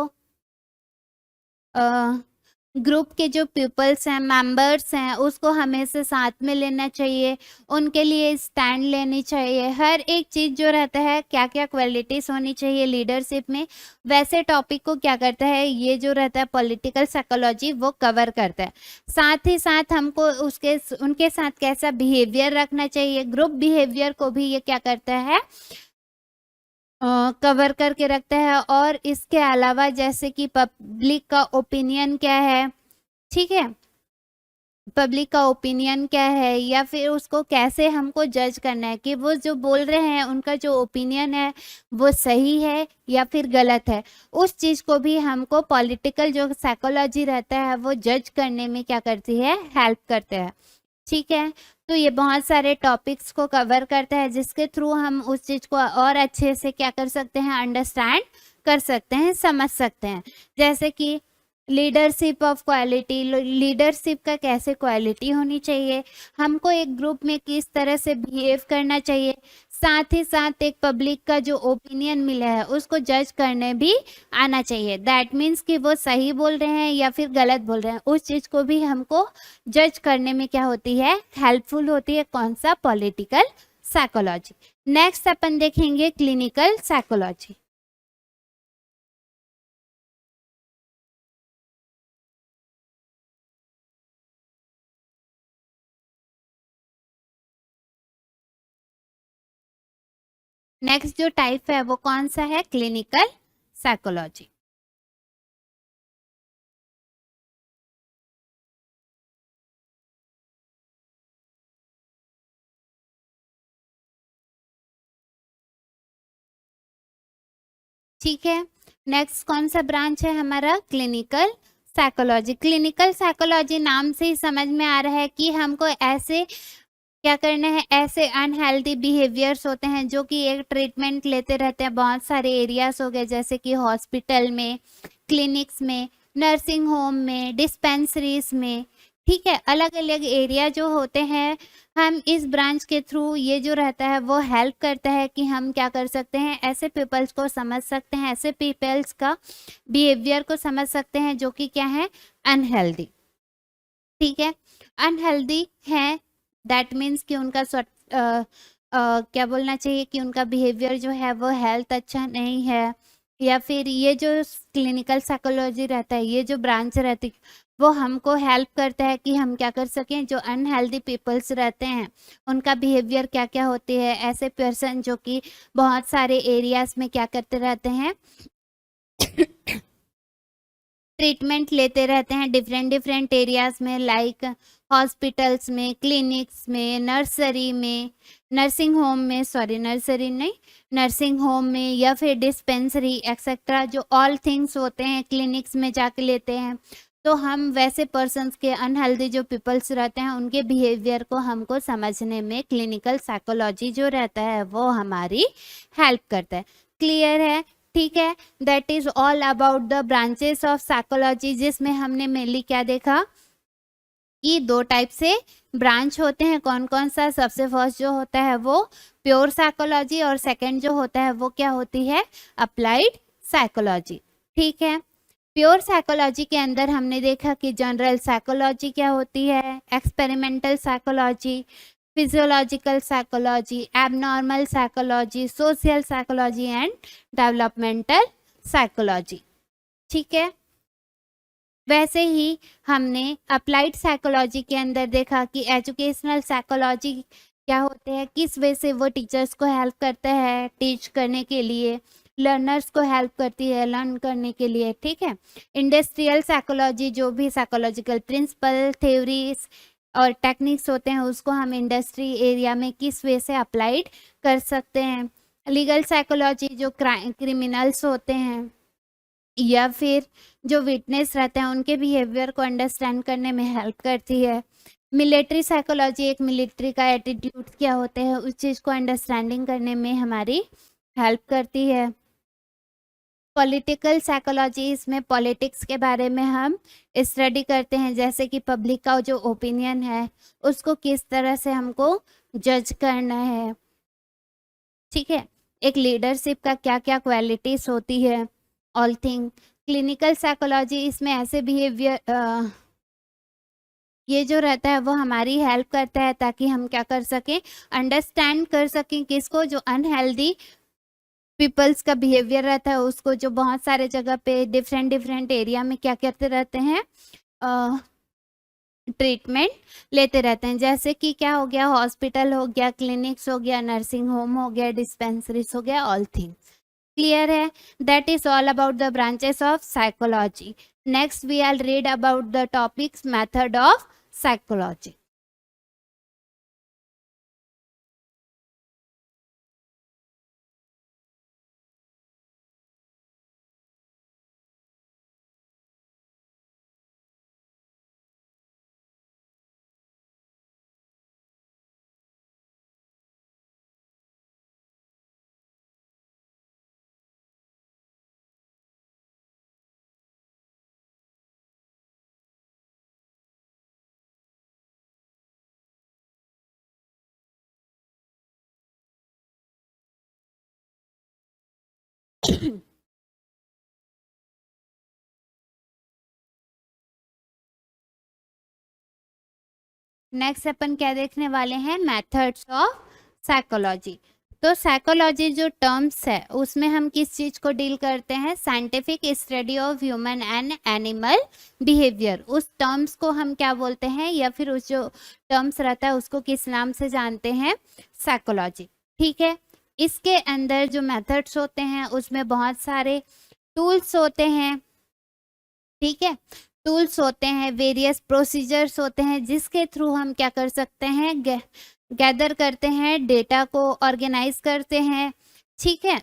ग्रुप के जो पीपल्स हैं, मेंबर्स हैं, उसको हमेशा साथ में लेना चाहिए, उनके लिए स्टैंड लेनी चाहिए। हर एक चीज़ जो रहता है क्या क्या क्वालिटीज़ होनी चाहिए लीडरशिप में, वैसे टॉपिक को क्या करता है ये जो रहता है पॉलिटिकल साइकोलॉजी वो कवर करता है। साथ ही साथ हमको उनके साथ कैसा बिहेवियर रखना चाहिए, ग्रुप बिहेवियर को भी ये क्या करता है कवर करके रखता है। और इसके अलावा जैसे कि पब्लिक का ओपिनियन क्या है, ठीक है, पब्लिक का ओपिनियन क्या है, या फिर उसको कैसे हमको जज करना है कि वो जो बोल रहे हैं उनका जो ओपिनियन है वो सही है या फिर गलत है, उस चीज़ को भी हमको पॉलिटिकल जो साइकोलॉजी रहता है वो जज करने में क्या करती है, हेल्प करते हैं। ठीक है, तो ये बहुत सारे टॉपिक्स को कवर करता है जिसके थ्रू हम उस चीज़ को और अच्छे से क्या कर सकते हैं, अंडरस्टैंड कर सकते हैं, समझ सकते हैं। जैसे कि लीडरशिप ऑफ क्वालिटी, लीडरशिप का कैसे क्वालिटी होनी चाहिए, हमको एक ग्रुप में किस तरह से बिहेव करना चाहिए, साथ ही साथ एक पब्लिक का जो ओपिनियन मिला है उसको जज करने भी आना चाहिए। दैट मीन्स कि वो सही बोल रहे हैं या फिर गलत बोल रहे हैं, उस चीज़ को भी हमको जज करने में क्या होती है, हेल्पफुल होती है। कौन सा, पॉलिटिकल साइकोलॉजी। नेक्स्ट अपन देखेंगे क्लिनिकल साइकोलॉजी। नेक्स्ट जो टाइप है वो कौन सा है, क्लिनिकल साइकोलॉजी। ठीक है, नेक्स्ट कौन सा ब्रांच है हमारा, क्लिनिकल साइकोलॉजी। क्लिनिकल साइकोलॉजी नाम से ही समझ में आ रहा है कि हमको ऐसे क्या करना है, ऐसे अनहेल्दी बिहेवियर्स होते हैं जो कि एक ट्रीटमेंट लेते रहते हैं। बहुत सारे एरियाज हो गए जैसे कि हॉस्पिटल में, क्लिनिक्स में, नर्सिंग होम में, डिस्पेंसरीज में, ठीक है, अलग अलग एरिया जो होते हैं। हम इस ब्रांच के थ्रू ये जो रहता है वो हेल्प करता है कि हम क्या कर सकते हैं, ऐसे पीपल्स को समझ सकते हैं, ऐसे पीपल्स का बिहेवियर को समझ सकते हैं जो कि क्या है, अनहेल्दी। ठीक है, अनहेल्दी है, दैट मीन्स कि उनका क्या बोलना चाहिए कि उनका बिहेवियर जो है वो हेल्थ अच्छा नहीं है, या फिर ये जो क्लिनिकल साइकोलॉजी रहता है, ये जो ब्रांच रहती है वो हमको हेल्प करता है कि हम क्या कर सकें, जो अनहेल्दी पीपल्स रहते हैं उनका बिहेवियर क्या क्या होती है, ऐसे पर्सन जो कि बहुत सारे एरियाज में क्या करते रहते हैं ट्रीटमेंट लेते रहते हैं डिफरेंट डिफरेंट एरियाज में, लाइक हॉस्पिटल्स में, क्लिनिक्स में, नर्सरी में, नर्सिंग होम में, सॉरी नर्सरी नहीं, नर्सिंग होम में, या फिर डिस्पेंसरी एक्सेट्रा, जो ऑल थिंग्स होते हैं क्लिनिक्स में जाके लेते हैं। तो हम वैसे पर्सन्स के अनहेल्दी जो पीपल्स रहते हैं उनके बिहेवियर को हमको समझने में क्लिनिकल साइकोलॉजी जो रहता है वो हमारी हेल्प करता है। क्लियर है, ठीक है, that is all about the branches of psychology, जिसमें हमने मेनली क्या देखा कि दो टाइप से ब्रांच होते हैं। कौन कौन सा, सबसे फर्स्ट जो होता है वो प्योर साइकोलॉजी, और सेकंड जो होता है वो क्या होती है, अप्लाइड साइकोलॉजी। ठीक है, प्योर साइकोलॉजी के अंदर हमने देखा कि जनरल साइकोलॉजी क्या होती है, experimental psychology, physiological psychology, abnormal psychology, social psychology and developmental psychology. ठीक है, वैसे ही हमने अप्लाइड साइकोलॉजी के अंदर देखा कि एजुकेशनल साइकोलॉजी क्या होते हैं, किस वे से वो टीचर्स को हेल्प करता है टीच करने के लिए, लर्नर्स को हेल्प करती है लर्न करने के लिए, ठीक है। इंडस्ट्रियल साइकोलॉजी, जो भी साइकोलॉजिकल प्रिंसिपल, थ्योरीज और टेक्निक्स होते हैं उसको हम इंडस्ट्री एरिया में किस वे से अप्लाइड कर सकते हैं। लीगल साइकोलॉजी, जो क्रिमिनल्स होते हैं या फिर जो विटनेस रहते हैं उनके बिहेवियर को अंडरस्टैंड करने में हेल्प करती है। मिलिट्री साइकोलॉजी, एक मिलिट्री का एटीट्यूड क्या होते हैं उस चीज़ को अंडरस्टैंडिंग करने में हमारी हेल्प करती है। पॉलिटिकल साइकोलॉजी, इसमें पॉलिटिक्स के बारे में हम स्टडी करते हैं, जैसे कि पब्लिक का जो ओपिनियन है उसको किस तरह से हमको जज करना है, ठीक है। एक लीडरशिप का क्या क्या क्वालिटीज होती है, ऑल थिंग। क्लिनिकल साइकोलॉजी, इसमें ऐसे बिहेवियर ये जो रहता है वो हमारी हेल्प करता है ताकि हम क्या कर सकें, अंडरस्टैंड कर सकें किसको, जो अनहेल्दी पीपल्स का बिहेवियर रहता है उसको, जो बहुत सारे जगह पे डिफरेंट डिफरेंट एरिया में क्या करते रहते हैं, ट्रीटमेंट लेते रहते हैं। जैसे कि क्या हो गया, हॉस्पिटल हो गया, क्लिनिक्स हो गया, नर्सिंग होम हो गया, डिस्पेंसरीज हो गया, ऑल थिंग्स। क्लियर है? That is all about the branches of psychology. Next we are read about the topics method of psychology. Next अपन क्या देखने वाले हैं, मेथड्स ऑफ साइकोलॉजी। तो साइकोलॉजी जो टर्म्स है उसमें हम किस चीज को डील करते हैं, scientific study of human and animal behaviour. उस टर्म्स को हम क्या बोलते हैं, या फिर उस जो टर्म्स रहता है उसको किस नाम से जानते हैं, साइकोलॉजी, ठीक है। इसके अंदर जो मेथड्स होते हैं उसमें बहुत सारे टूल्स होते हैं, ठीक है। टूल्स होते हैं, वेरियस प्रोसीजर्स होते हैं जिसके थ्रू हम क्या कर सकते हैं, गैदर करते हैं, डेटा को ऑर्गेनाइज करते हैं, ठीक है।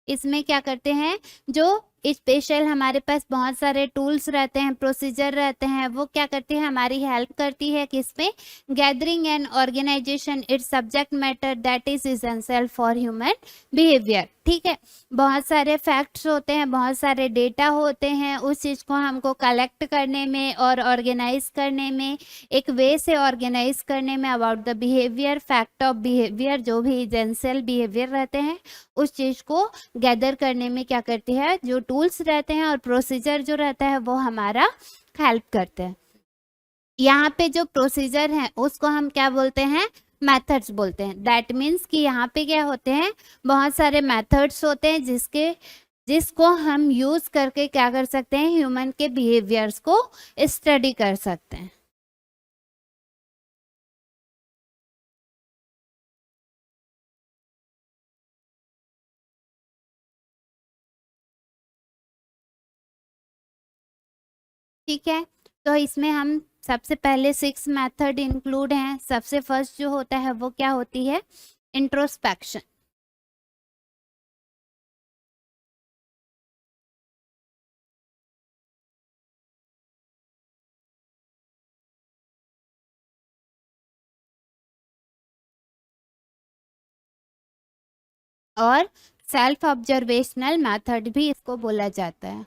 इसमें क्या करते हैं, जो स्पेशल हमारे पास बहुत सारे टूल्स रहते हैं, प्रोसीजर रहते हैं, वो क्या करती है, हमारी हेल्प करती है किसमें, gathering and organisation its subject matter that is essential for human behaviour, ठीक है। बहुत सारे फैक्ट्स होते हैं, बहुत सारे डेटा होते हैं, उस चीज़ को हमको कलेक्ट करने में और ऑर्गेनाइज करने में, एक वे से ऑर्गेनाइज करने में about the behaviour, fact of behaviour, जो भी एसेंशियल बिहेवियर रहते हैं उस चीज़ को गैदर करने में क्या करती है, जो टूल्स रहते हैं और प्रोसीजर जो रहता है वो हमारा हेल्प करते हैं। यहाँ पे जो प्रोसीजर है उसको हम क्या बोलते हैं, मेथड्स बोलते हैं। दैट मीन्स कि यहाँ पे क्या होते हैं, बहुत सारे मेथड्स होते हैं जिसको हम यूज करके क्या कर सकते हैं, ह्यूमन के बिहेवियर्स को स्टडी कर सकते हैं। ठीक है, तो इसमें हम सबसे पहले 6 मेथड इंक्लूड हैं। सबसे फर्स्ट जो होता है वो क्या होती है, इंट्रोस्पेक्शन। और सेल्फ ऑब्जर्वेशनल मेथड भी इसको बोला जाता है।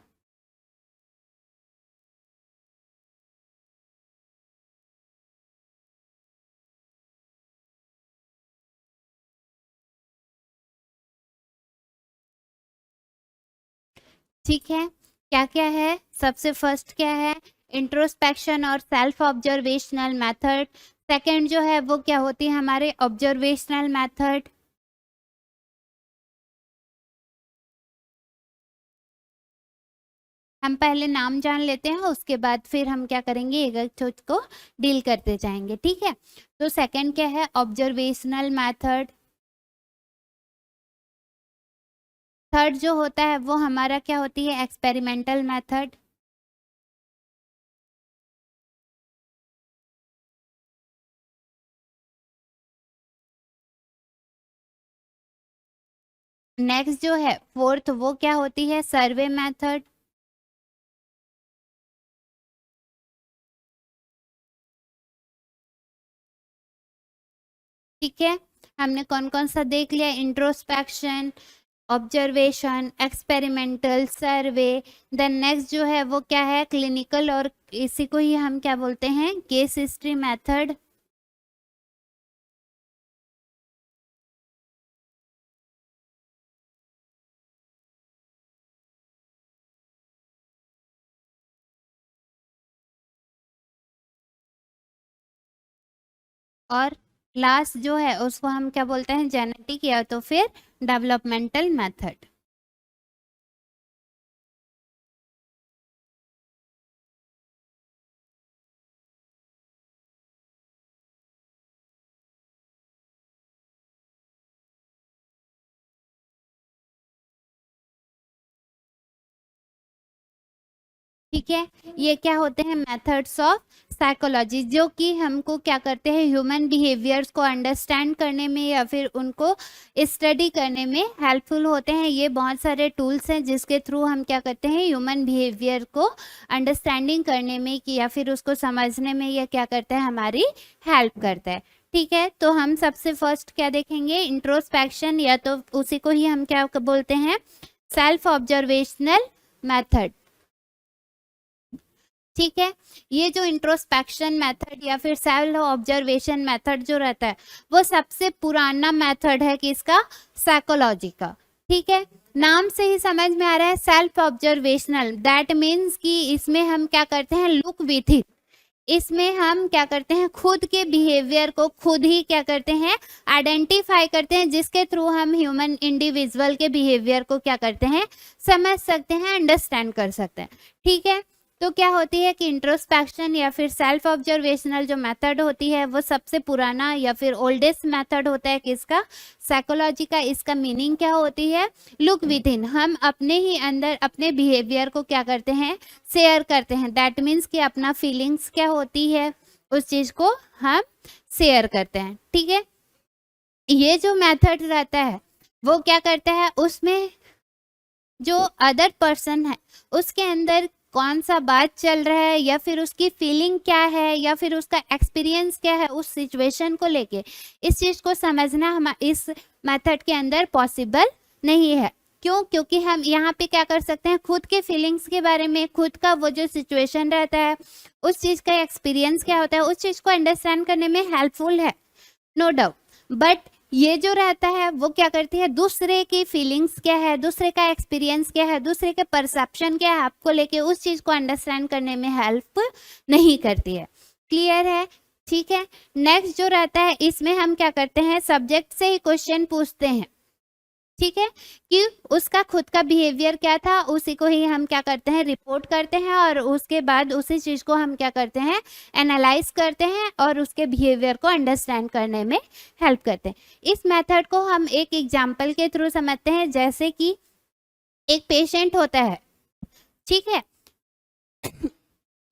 ठीक है, क्या क्या है, सबसे फर्स्ट क्या है, इंट्रोस्पेक्शन और सेल्फ ऑब्जर्वेशनल मेथड। सेकंड जो है वो क्या होती है, हमारे ऑब्जर्वेशनल मेथड। हम पहले नाम जान लेते हैं, उसके बाद फिर हम क्या करेंगे, एक एक चीज को डील करते जाएंगे, ठीक है। तो सेकंड क्या है, ऑब्जर्वेशनल मेथड। थर्ड जो होता है वो हमारा क्या होती है, एक्सपेरिमेंटल मेथड। नेक्स्ट जो है फोर्थ, वो क्या होती है, सर्वे मेथड। ठीक है, हमने कौन कौन सा देख लिया, इंट्रोस्पेक्शन, ऑब्जर्वेशन, एक्सपेरिमेंटल, सर्वे। देन नेक्स्ट जो है वो क्या है, क्लिनिकल, और इसी को ही हम क्या बोलते हैं, केस हिस्ट्री मेथड। और लास्ट जो है उसको हम क्या बोलते हैं, जेनेटिक या तो फिर डेवलपमेंटल मेथड। ठीक है, ये क्या होते हैं, मेथड्स ऑफ साइकोलॉजी, जो कि हमको क्या करते हैं, ह्यूमन बिहेवियर्स को अंडरस्टैंड करने में या फिर उनको स्टडी करने में हेल्पफुल होते हैं। ये बहुत सारे टूल्स हैं जिसके थ्रू हम क्या करते हैं, ह्यूमन बिहेवियर को अंडरस्टैंडिंग करने में कि या फिर उसको समझने में ये क्या करता है, हमारी हेल्प करता है। ठीक है, तो हम सबसे फर्स्ट क्या देखेंगे, इंट्रोस्पेक्शन, या तो उसी को ही हम क्या बोलते हैं, सेल्फ ऑब्जर्वेशनल मेथड। ठीक है, ये जो इंट्रोस्पेक्शन मेथड या फिर सेल्फ ऑब्जर्वेशन मेथड जो रहता है वो सबसे पुराना मेथड है किसका, साइकोलॉजी का। ठीक है, नाम से ही समझ में आ रहा है, सेल्फ ऑब्जर्वेशनल, दैट मीन्स कि इसमें हम क्या करते हैं, लुक विथ इट। इसमें हम क्या करते हैं, खुद के बिहेवियर को खुद ही क्या करते हैं, आइडेंटिफाई करते हैं, जिसके थ्रू हम ह्यूमन इंडिविजुअल के बिहेवियर को क्या करते हैं, समझ सकते हैं, अंडरस्टैंड कर सकते हैं। ठीक है, तो क्या होती है कि इंट्रोस्पेक्शन या फिर सेल्फ ऑब्जर्वेशनल जो मेथड होती है वो सबसे पुराना या फिर ओल्डेस्ट मेथड होता है किसका, साइकोलॉजी का। इसका मीनिंग क्या होती है, लुक विद इन, हम अपने ही अंदर अपने बिहेवियर को क्या करते हैं, शेयर करते हैं। दैट मीन्स कि अपना फीलिंग्स क्या होती है, उस चीज को हम शेयर करते हैं। ठीक है, ये जो मेथड रहता है वो क्या करता है, उसमें जो अदर पर्सन है उसके अंदर कौन सा बात चल रहा है या फिर उसकी फीलिंग क्या है या फिर उसका एक्सपीरियंस क्या है उस सिचुएशन को लेके, इस चीज को समझना हम इस मेथड के अंदर पॉसिबल नहीं है। क्यों, क्योंकि हम यहाँ पे क्या कर सकते हैं, खुद के फीलिंग्स के बारे में, खुद का वो जो सिचुएशन रहता है, उस चीज का एक्सपीरियंस क्या होता है, उस चीज को अंडरस्टैंड करने में हेल्पफुल है, नो डाउट। बट ये जो रहता है वो क्या करती है, दूसरे की फीलिंग्स क्या है, दूसरे का एक्सपीरियंस क्या है, दूसरे के परसेप्शन क्या है आपको लेके, उस चीज को अंडरस्टैंड करने में हेल्प नहीं करती है। क्लियर है, ठीक है। नेक्स्ट जो रहता है इसमें हम क्या करते हैं, सब्जेक्ट से ही क्वेश्चन पूछते हैं। ठीक है, कि उसका खुद का बिहेवियर क्या था, उसी को ही हम क्या करते हैं, रिपोर्ट करते हैं, और उसके बाद उसी चीज को हम क्या करते हैं, एनालाइज करते हैं और उसके बिहेवियर को अंडरस्टैंड करने में हेल्प करते हैं। इस मेथड को हम एक एग्जाम्पल के थ्रू समझते हैं, जैसे कि एक पेशेंट होता है, ठीक है,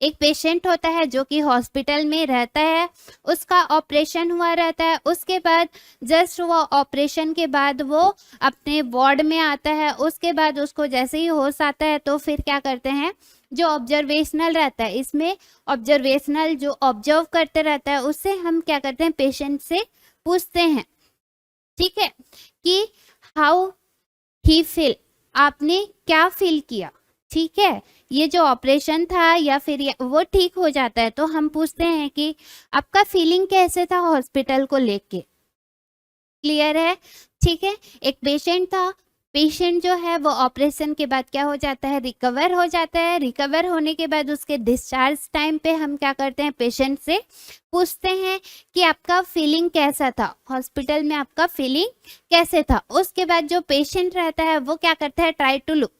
एक पेशेंट होता है जो कि हॉस्पिटल में रहता है, उसका ऑपरेशन हुआ रहता है, उसके बाद जस्ट वो ऑपरेशन के बाद वो अपने वार्ड में आता है, उसके बाद उसको जैसे ही होश आता है तो फिर क्या करते हैं, जो ऑब्जर्वेशनल रहता है, इसमें ऑब्जर्वेशनल जो ऑब्जर्व करते रहता है उससे हम क्या करते हैं, पेशेंट से पूछते हैं, ठीक है, कि हाउ ही फील, आपने क्या फील किया। ठीक है, ये जो ऑपरेशन था या फिर वो ठीक हो जाता है तो हम पूछते हैं कि आपका फीलिंग कैसे था हॉस्पिटल को लेके। क्लियर है, ठीक है। एक पेशेंट था, पेशेंट जो है वो ऑपरेशन के बाद क्या हो जाता है, रिकवर हो जाता है। रिकवर होने के बाद उसके डिस्चार्ज टाइम पे हम क्या करते हैं, पेशेंट से पूछते हैं कि आपका फीलिंग कैसा था हॉस्पिटल में, आपका फीलिंग कैसे था। उसके बाद जो पेशेंट रहता है वो क्या करता है, ट्राई टू लुक,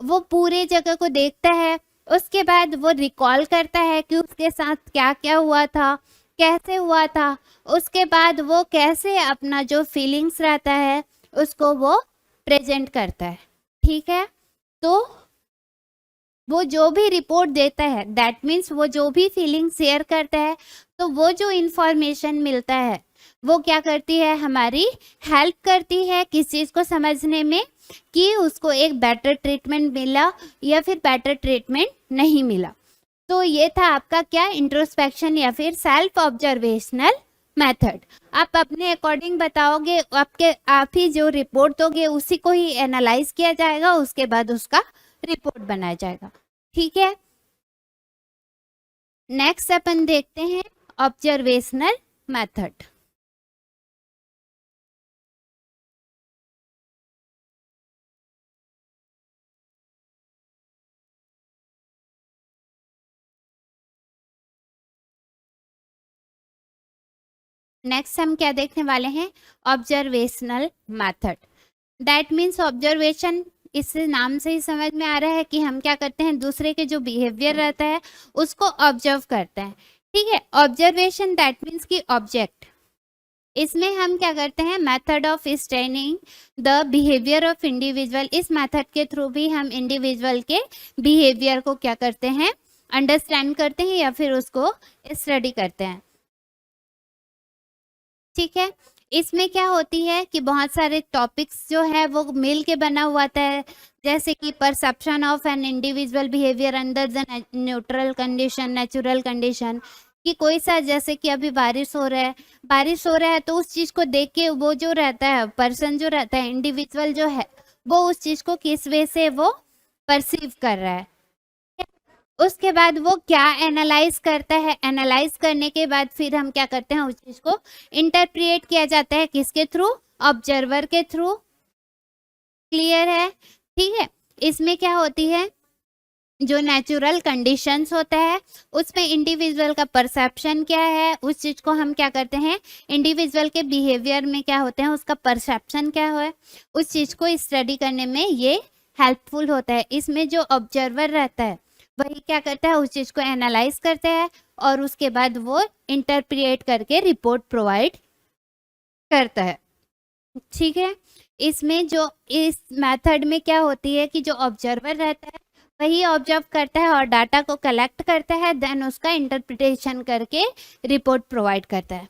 वो पूरे जगह को देखता है, उसके बाद वो रिकॉल करता है कि उसके साथ क्या क्या हुआ था, कैसे हुआ था, उसके बाद वो कैसे अपना जो फीलिंग्स रहता है उसको वो प्रेजेंट करता है। ठीक है, तो वो जो भी रिपोर्ट देता है, दैट मीन्स वो जो भी फीलिंग शेयर करता है, तो वो जो इंफॉर्मेशन मिलता है वो क्या करती है, हमारी हेल्प करती है किस चीज़ को समझने में, कि उसको एक बेटर ट्रीटमेंट मिला या फिर बेटर ट्रीटमेंट नहीं मिला। तो ये था आपका क्या, इंट्रोस्पेक्शन या फिर सेल्फ ऑब्जर्वेशनल मेथड। आप अपने अकॉर्डिंग बताओगे, आप ही जो रिपोर्ट दोगे उसी को ही एनालाइज किया जाएगा, उसके बाद उसका रिपोर्ट बनाया जाएगा। ठीक है, नेक्स्ट अपन देखते हैं ऑब्जर्वेशनल मेथड। नेक्स्ट हम क्या देखने वाले हैं, observational method. That means observation, इस नाम से ही समझ में आ रहा है कि हम क्या करते हैं, दूसरे के जो बिहेवियर रहता है उसको ऑब्जर्व करते हैं। ठीक है, ऑब्जर्वेशन दैट मीन्स की ऑब्जेक्ट, इसमें हम क्या करते हैं, method of studying the behaviour of individual. इस मेथड के थ्रू भी हम इंडिविजुअल के बिहेवियर को क्या करते हैं, अंडरस्टैंड करते हैं या फिर उसको स्टडी करते हैं। ठीक है, इसमें क्या होती है कि बहुत सारे टॉपिक्स जो है वो मिल के बना हुआ है, जैसे कि perception of an individual behaviour under the neutral condition, natural condition, कि कोई सा, जैसे कि अभी बारिश हो रहा है तो उस चीज को देख के वो जो रहता है, पर्सन जो रहता है, इंडिविजुअल जो है, वो उस चीज को किस वे से वो परसीव कर रहा है। उसके बाद वो क्या एनालाइज करता है, एनालाइज करने के बाद फिर हम क्या करते हैं, उस चीज को इंटरप्रिएट किया जाता है, किसके थ्रू, ऑब्जर्वर के थ्रू। क्लियर है, ठीक है। इसमें क्या होती है, जो नेचुरल कंडीशंस होता है उसमें इंडिविजुअल का परसेप्शन क्या है, उस चीज को हम क्या करते हैं, इंडिविजुअल के बिहेवियर में क्या होते हैं उसका परसेप्शन क्या है, उस चीज को स्टडी करने में ये हेल्पफुल होता है। इसमें जो ऑब्जर्वर रहता है वही क्या करता है, उस चीज को एनालाइज करता है और उसके बाद वो इंटरप्रिएट करके रिपोर्ट प्रोवाइड करता है। ठीक है, इसमें जो इस मेथड में क्या होती है कि जो ऑब्जर्वर रहता है वही ऑब्जर्व करता है और डाटा को कलेक्ट करता है, देन उसका इंटरप्रिटेशन करके रिपोर्ट प्रोवाइड करता है।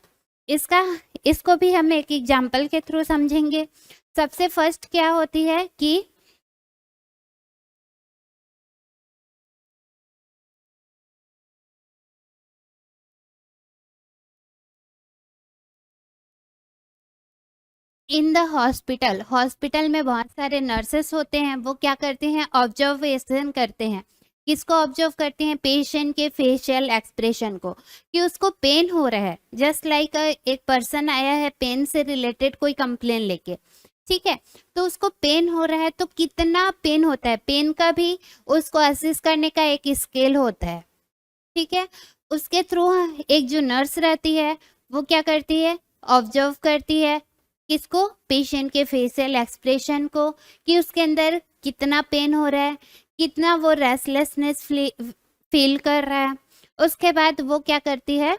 इसका इसको भी हम एक एग्जांपल के थ्रू समझेंगे। सबसे फर्स्ट क्या होती है कि इन द हॉस्पिटल में बहुत सारे नर्सेस होते हैं, वो क्या करते हैं, ऑब्जर्वेशन करते हैं। किसको ऑब्जर्व करते हैं, पेशेंट के फेशियल एक्सप्रेशन को, कि उसको पेन हो रहा है, जस्ट लाइक एक पर्सन आया है पेन से रिलेटेड कोई कंप्लेन लेके। ठीक है, तो उसको पेन हो रहा है तो कितना पेन होता है, पेन का भी उसको असिस्ट करने का एक स्केल होता है। ठीक है, उसके थ्रू एक जो नर्स रहती है वो क्या करती है, ऑब्जर्व करती है, किसको, पेशेंट के फेशियल एक्सप्रेशन को, कि उसके अंदर कितना पेन हो रहा है, कितना वो रेस्टलेसनेस फील कर रहा है। उसके बाद वो क्या करती है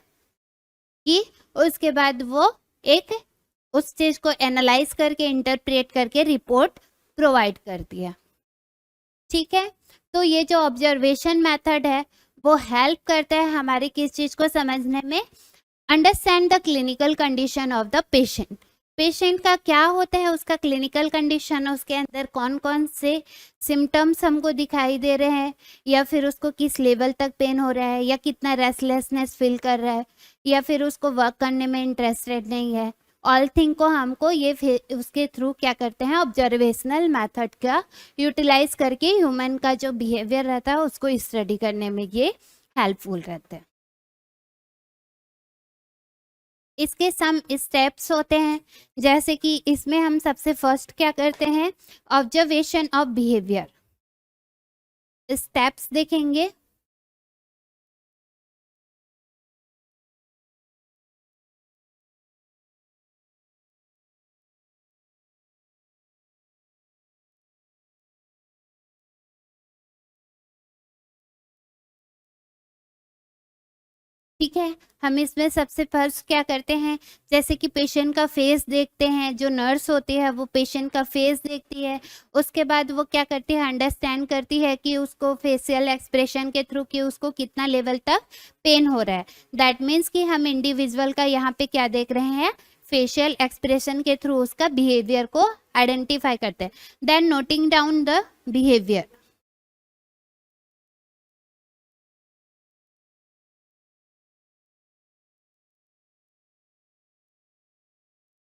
कि उसके बाद वो एक उस चीज को एनालाइज करके इंटरप्रेट करके रिपोर्ट प्रोवाइड करती है। ठीक है, तो ये जो ऑब्जर्वेशन मेथड है वो हेल्प करता है हमारी किस चीज को समझने में, understand the clinical condition of the patient. Patient का क्या होता है, उसका क्लिनिकल कंडीशन, उसके अंदर कौन कौन से सिम्टम्स हमको दिखाई दे रहे हैं, या फिर उसको किस लेवल तक पेन हो रहा है, या कितना रेस्टलेसनेस फील कर रहा है, या फिर उसको वर्क करने में इंटरेस्टेड नहीं है। ऑल थिंग को हमको ये उसके थ्रू क्या करते हैं, ऑब्जर्वेशनल मेथड का यूटिलाइज करके ह्यूमन का जो बिहेवियर रहता है उसको स्टडी करने में ये हेल्पफुल रहता है। इसके सम स्टेप्स होते हैं, जैसे कि इसमें हम सबसे फर्स्ट क्या करते हैं, ऑब्जर्वेशन ऑफ बिहेवियर स्टेप्स देखेंगे। ठीक है, हम इसमें सबसे फर्स्ट क्या करते हैं, जैसे कि पेशेंट का फेस देखते हैं, जो नर्स होती है वो पेशेंट का फेस देखती है, उसके बाद वो क्या करती है, अंडरस्टैंड करती है कि उसको फेशियल एक्सप्रेशन के थ्रू कि उसको कितना लेवल तक पेन हो रहा है। दैट मीन्स कि हम इंडिविजुअल का यहाँ पे क्या देख रहे हैं, फेशियल एक्सप्रेशन के थ्रू उसका बिहेवियर को आइडेंटिफाई करते हैं। Then noting down the behaviour.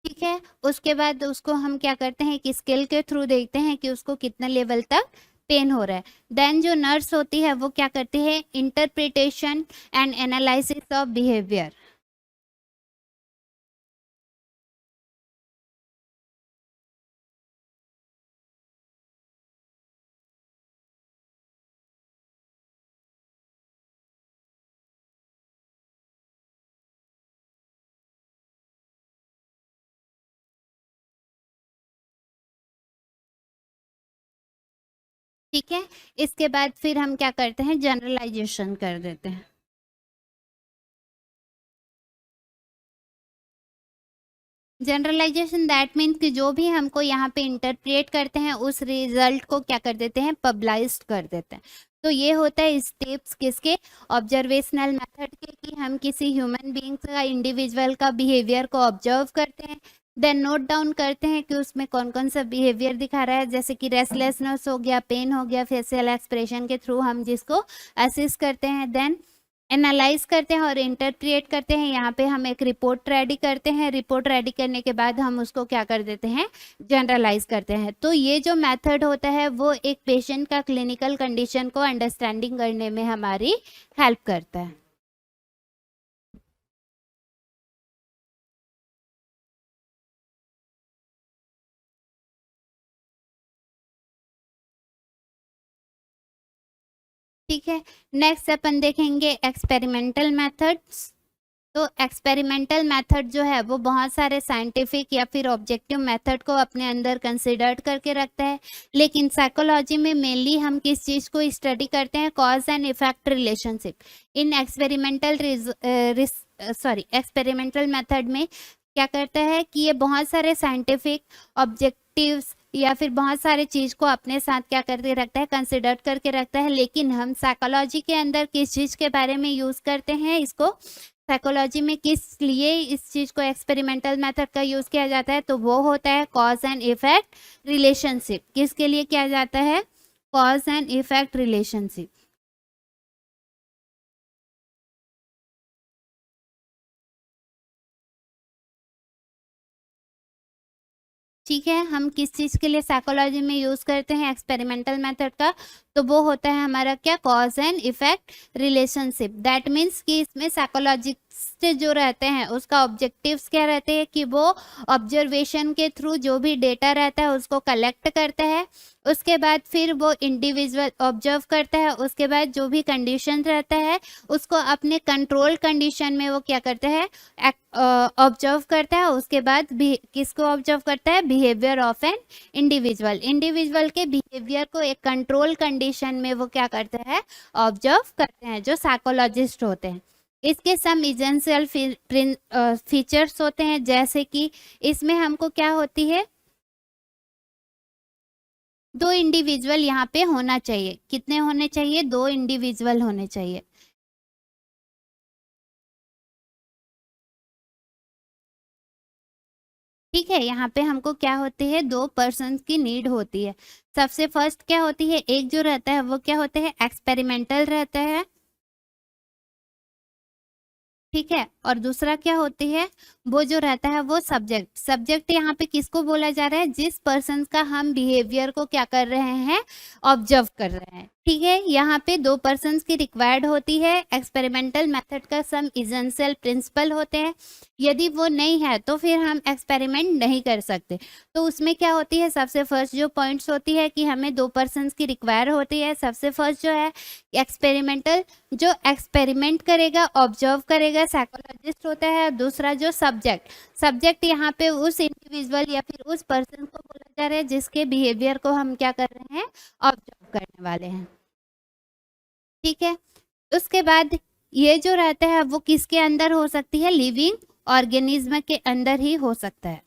ठीक है, उसके बाद उसको हम क्या करते हैं कि स्केल के थ्रू देखते हैं कि उसको कितना लेवल तक पेन हो रहा है। देन जो नर्स होती है वो क्या करती है, interpretation and analysis of behaviour. ठीक है, इसके बाद फिर हम क्या करते हैं, जनरलाइजेशन कर देते हैं। जनरलाइजेशन दैट मीन्स कि जो भी हमको यहाँ पे इंटरप्रेट करते हैं उस रिजल्ट को क्या कर देते हैं, पब्लाइज कर देते हैं। तो ये होता है स्टेप्स किसके, ऑब्जर्वेशनल मेथड के, कि हम किसी ह्यूमन बीइंग का, इंडिविजुअल का बिहेवियर को ऑब्जर्व करते हैं, देन नोट डाउन करते हैं कि उसमें कौन कौन सा बिहेवियर दिखा रहा है, जैसे कि रेस्टलेसनेस हो गया, पेन हो गया, फेशियल एक्सप्रेशन के थ्रू हम जिसको असिस्ट करते हैं। देन एनालाइज करते हैं और इंटरप्रिएट करते हैं। यहाँ पे हम एक रिपोर्ट रेडी करते हैं, रिपोर्ट रेडी करने के बाद हम उसको क्या कर देते हैं, जनरलाइज करते हैं। तो ये जो मेथड होता है वो एक पेशेंट का क्लिनिकल कंडीशन को अंडरस्टैंडिंग करने में हमारी हेल्प करता है। ठीक है, नेक्स्ट अपन देखेंगे एक्सपेरिमेंटल मेथड्स। तो एक्सपेरिमेंटल मेथड जो है वो बहुत सारे साइंटिफिक या फिर ऑब्जेक्टिव मेथड को अपने अंदर कंसिडर्ड करके रखता है, लेकिन साइकोलॉजी में मेनली हम किस चीज़ को स्टडी करते हैं, cause and effect relationship. In experimental method में क्या करता है कि ये बहुत सारे साइंटिफिक ऑब्जेक्टिव्स या फिर बहुत सारे चीज को अपने साथ क्या करके रखता है, कंसिडर करके रखता है। लेकिन हम साइकोलॉजी के अंदर किस चीज के बारे में यूज करते हैं इसको, साइकोलॉजी में किस लिए इस चीज को एक्सपेरिमेंटल मेथड का यूज किया जाता है, तो वो होता है कॉज एंड इफेक्ट रिलेशनशिप। किसके लिए किया जाता है, कॉज एंड इफेक्ट रिलेशनशिप। ठीक है, हम किस चीज के लिए साइकोलॉजी में यूज करते हैं एक्सपेरिमेंटल मेथड का, तो वो होता है हमारा क्या, cause and effect relationship. That means कि इसमें साइकोलॉजिस्ट जो रहते हैं उसका ऑब्जेक्टिव्स क्या रहते हैं कि वो ऑब्जर्वेशन के थ्रू जो भी डेटा रहता है उसको कलेक्ट करता है, उसके बाद फिर वो इंडिविजुअल ऑब्जर्व करता है, उसके बाद जो भी कंडीशन रहता है उसको अपने कंट्रोल कंडीशन में वो क्या करता है, ऑब्जर्व करता है। उसके बाद भी किसको ऑब्जर्व करता है, behaviour of an individual. Individual के बिहेवियर को एक कंट्रोल कंडीशन में वो क्या करते हैं, ऑब्जर्व करते हैं, जो साइकोलॉजिस्ट होते हैं। इसके सम इजेंशियल फीचर्स होते हैं, जैसे कि इसमें हमको क्या होती है, दो इंडिविजुअल यहाँ पे होना चाहिए। कितने होने चाहिए, दो इंडिविजुअल होने चाहिए। ठीक है, यहाँ पे हमको क्या होती है, दो पर्सन की नीड होती है। सबसे फर्स्ट क्या होती है, एक जो रहता है वो क्या होता है, एक्सपेरिमेंटल रहता है। ठीक है, और दूसरा क्या होती है, वो जो रहता है वो सब्जेक्ट। सब्जेक्ट यहाँ पे किसको बोला जा रहा है, जिस पर्सन का हम बिहेवियर को क्या कर रहे हैं, ऑब्जर्व कर रहे हैं। ठीक है, यहाँ पे दो पर्सन्स की रिक्वायर्ड होती है। एक्सपेरिमेंटल मेथड का सम इजेंशियल प्रिंसिपल होते हैं, यदि वो नहीं है तो फिर हम एक्सपेरिमेंट नहीं कर सकते। तो उसमें क्या होती है, सबसे फर्स्ट जो पॉइंट्स होती है कि हमें दो पर्सन्स की रिक्वायर होती है। सबसे फर्स्ट जो है एक्सपेरिमेंटल, जो एक्सपेरिमेंट करेगा, ऑब्जर्व करेगा, साइकोलॉजिस्ट होता है। दूसरा जो सब्जेक्ट, सब्जेक्ट यहाँ पे उस इंडिविजुअल या फिर उस पर्सन को बोला जा रहा है जिसके बिहेवियर को हम क्या कर रहे हैं, ऑब्जर्व करने वाले हैं। ठीक है, उसके बाद ये जो रहता है वो किसके अंदर हो सकती है, लिविंग ऑर्गेनिज्म के अंदर ही हो सकता है।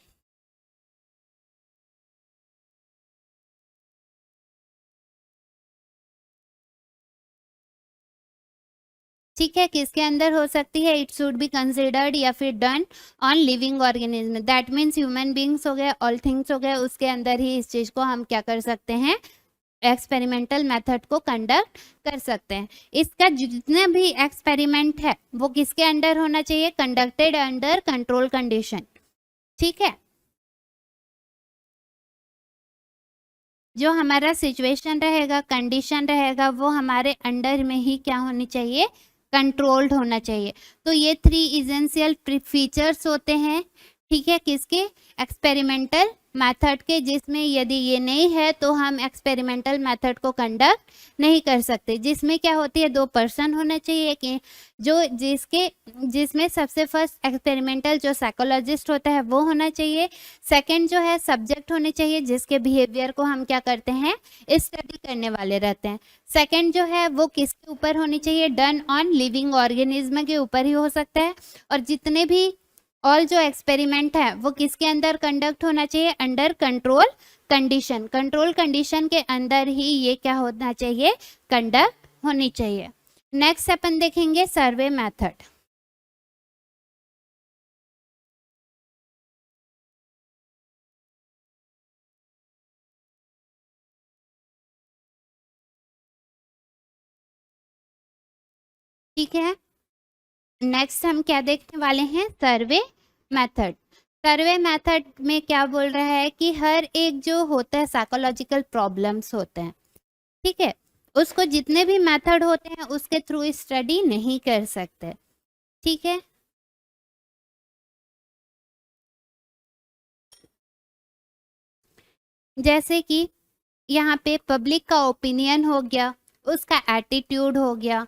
ठीक है, किसके अंदर हो सकती है, इट शुड बी कंसिडर्ड या फिर done on living organism, that means human beings हो गए, ऑल थिंग्स हो गए, उसके अंदर ही इस चीज को हम क्या कर सकते हैं, एक्सपेरिमेंटल मेथड को कंडक्ट कर सकते हैं। इसका जितना भी एक्सपेरिमेंट है वो किसके अंडर होना चाहिए, कंडक्टेड अंडर कंट्रोल कंडीशन। ठीक है, जो हमारा सिचुएशन रहेगा, कंडीशन रहेगा, वो हमारे अंडर में ही क्या होनी चाहिए, कंट्रोल्ड होना चाहिए। तो ये 3 इसेंशियल फीचर्स होते हैं, ठीक है, किसके, एक्सपेरिमेंटल मेथड के, जिसमें यदि ये नहीं है तो हम एक्सपेरिमेंटल मेथड को कंडक्ट नहीं कर सकते। जिसमें क्या होती है, 2 पर्सन होना चाहिए कि जो जिसमें सबसे फर्स्ट एक्सपेरिमेंटल जो साइकोलॉजिस्ट होता है वो होना चाहिए, सेकंड जो है सब्जेक्ट होने चाहिए जिसके बिहेवियर को हम क्या करते हैं, स्टडी करने वाले रहते हैं। सेकंड जो है वो किसके ऊपर होनी चाहिए, डन ऑन लिविंग ऑर्गेनिज्म के ऊपर ही हो सकता है। और जितने भी ऑल जो एक्सपेरिमेंट है वो किसके अंदर कंडक्ट होना चाहिए, under control condition, control condition के अंदर ही ये क्या होना चाहिए, कंडक्ट होनी चाहिए। नेक्स्ट अपन देखेंगे सर्वे मेथड। ठीक है, नेक्स्ट हम क्या देखने वाले हैं, सर्वे मेथड। सर्वे मेथड में क्या बोल रहा है कि हर एक जो होता है साइकोलॉजिकल प्रॉब्लम्स होते हैं, ठीक है, उसको जितने भी मेथड होते हैं उसके थ्रू स्टडी नहीं कर सकते। ठीक है, जैसे कि यहाँ पे पब्लिक का ओपिनियन हो गया, उसका एटीट्यूड हो गया,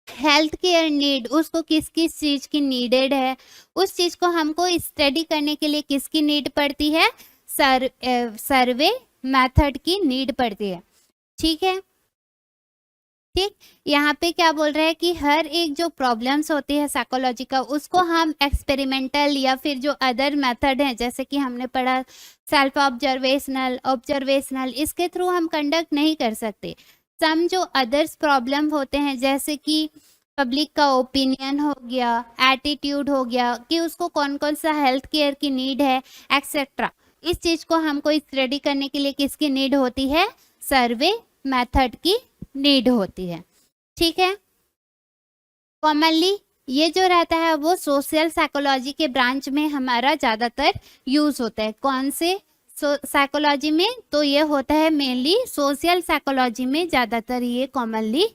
हेल्थ केयर नीड, उसको किस किस चीज की नीडेड है, उस चीज को हमको स्टडी करने के लिए किसकी नीड पड़ती है, सर्वे मेथड की नीड पड़ती है। ठीक है, ठीक, यहाँ पे क्या बोल रहा है कि हर एक जो प्रॉब्लम्स होती है साइकोलॉजी का, उसको हम एक्सपेरिमेंटल या फिर जो अदर मेथड है, जैसे कि हमने पढ़ा सेल्फ ऑब्जर्वेशनल, ऑब्जर्वेशनल, इसके थ्रू हम कंडक्ट नहीं कर सकते। सम जो अदर्स प्रॉब्लम होते हैं, जैसे कि पब्लिक का ओपिनियन हो गया, एटीट्यूड हो गया, कि उसको कौन कौन सा हेल्थ केयर की नीड है, एक्सेट्रा, इस चीज को हमको स्टडी करने के लिए किसकी नीड होती है, सर्वे मेथड की नीड होती है। ठीक है, कॉमनली ये जो रहता है वो सोशल साइकोलॉजी के ब्रांच में हमारा ज़्यादातर यूज होता है। कौन से साइकोलॉजी में, तो ये होता है मेनली सोशल साइकोलॉजी में ज़्यादातर ये कॉमनली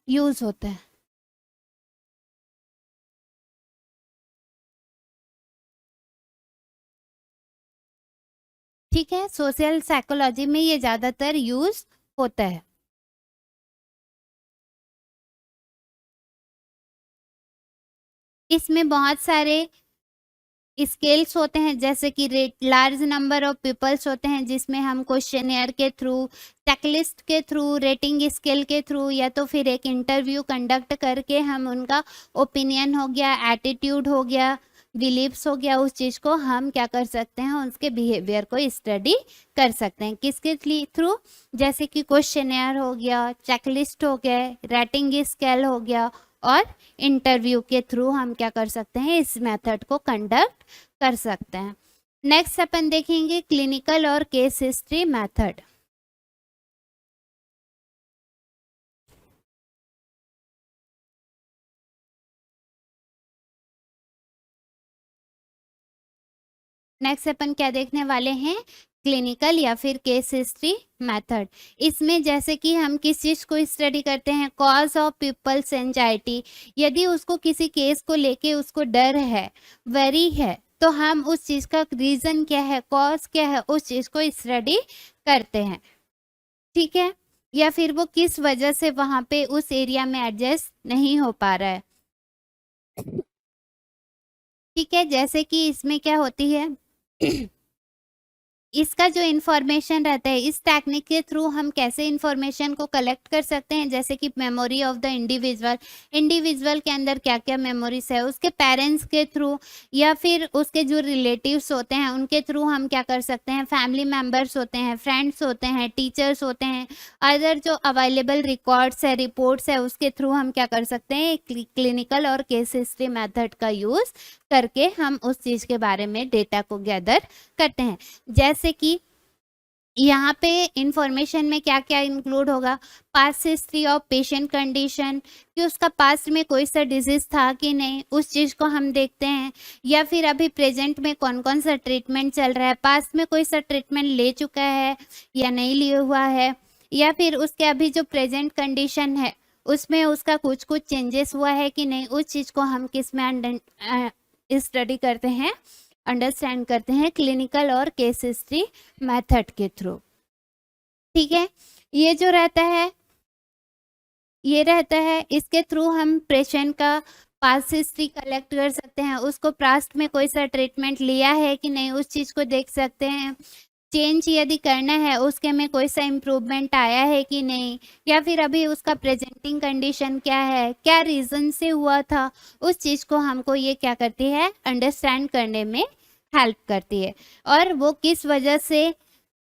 यूज होता है। ठीक है, सोशल साइकोलॉजी में ये ज़्यादातर यूज होता है। इसमें बहुत सारे स्केल्स होते हैं, जैसे कि rate large number of peoples होते हैं, जिसमें हम क्वेश्चनेयर के थ्रू, चेकलिस्ट के थ्रू, रेटिंग स्केल के थ्रू, या तो फिर एक इंटरव्यू कंडक्ट करके हम उनका ओपिनियन हो गया, एटीट्यूड हो गया, बिलीव्स हो गया, उस चीज़ को हम क्या कर सकते हैं, उसके बिहेवियर को स्टडी कर सकते हैं। किसके थ्रू, जैसे कि क्वेश्चनेयर हो गया, चेकलिस्ट हो गए, रेटिंग स्केल हो गया, और इंटरव्यू के थ्रू हम क्या कर सकते हैं, इस मेथड को कंडक्ट कर सकते हैं। नेक्स्ट अपन देखेंगे क्लिनिकल और केस हिस्ट्री मेथड। नेक्स्ट अपन क्या देखने वाले हैं, क्लिनिकल या फिर केस हिस्ट्री मेथड। इसमें जैसे कि हम किस चीज को स्टडी करते हैं, कॉज ऑफ पीपल्स एंजाइटी, यदि उसको किसी केस को लेके उसको डर है, वरी है, तो हम उस चीज का रीजन क्या है, कॉज क्या है, उस चीज को स्टडी करते हैं। ठीक है, या फिर वो किस वजह से वहां पे उस एरिया में एडजस्ट नहीं हो पा रहा है। ठीक है, जैसे कि इसमें क्या होती है इसका जो इन्फॉर्मेशन रहता है, इस टेक्निक के थ्रू हम कैसे इन्फॉर्मेशन को कलेक्ट कर सकते हैं, जैसे कि मेमोरी ऑफ द इंडिविजुअल के अंदर क्या क्या मेमोरीज है, उसके पेरेंट्स के थ्रू या फिर उसके जो रिलेटिव्स होते हैं उनके थ्रू हम क्या कर सकते हैं, फैमिली मेम्बर्स होते हैं, फ्रेंड्स होते हैं, टीचर्स होते हैं, अदर जो अवेलेबल रिकॉर्ड्स है, रिपोर्ट्स है, उसके थ्रू हम क्या कर सकते हैं, क्लिनिकल और केस हिस्ट्री मेथड का यूज करके हम उस चीज के बारे में डेटा को गैदर करते हैं। जैसे कि यहाँ पे इंफॉर्मेशन में क्या क्या इंक्लूड होगा, past history of patient condition, कि उसका पास्ट में कोई सा डिजीज था कि नहीं, उस चीज़ को हम देखते हैं, या फिर अभी प्रेजेंट में कौन कौन सा ट्रीटमेंट चल रहा है, पास्ट में कोई सा ट्रीटमेंट ले चुका है या नहीं लिया हुआ है, या फिर उसके अभी जो प्रेजेंट कंडीशन है उसमें उसका कुछ कुछ चेंजेस हुआ है कि नहीं, उस चीज़ को हम किस में स्टडी करते हैं, अंडरस्टैंड करते हैं क्लिनिकल और केस हिस्ट्री मेथड के थ्रू। ठीक है, ये जो रहता है ये रहता है, इसके थ्रू हम पेशेंट का पास्ट हिस्ट्री कलेक्ट कर सकते हैं, उसको पास्ट में कोई सा ट्रीटमेंट लिया है कि नहीं उस चीज़ को देख सकते हैं, चेंज यदि करना है उसके में कोई सा इम्प्रूवमेंट आया है कि नहीं, या फिर अभी उसका प्रेजेंटिंग कंडीशन क्या है, क्या रीज़न से हुआ था, उस चीज़ को हमको ये क्या करती है, अंडरस्टैंड करने में हेल्प करती है। और वो किस वजह से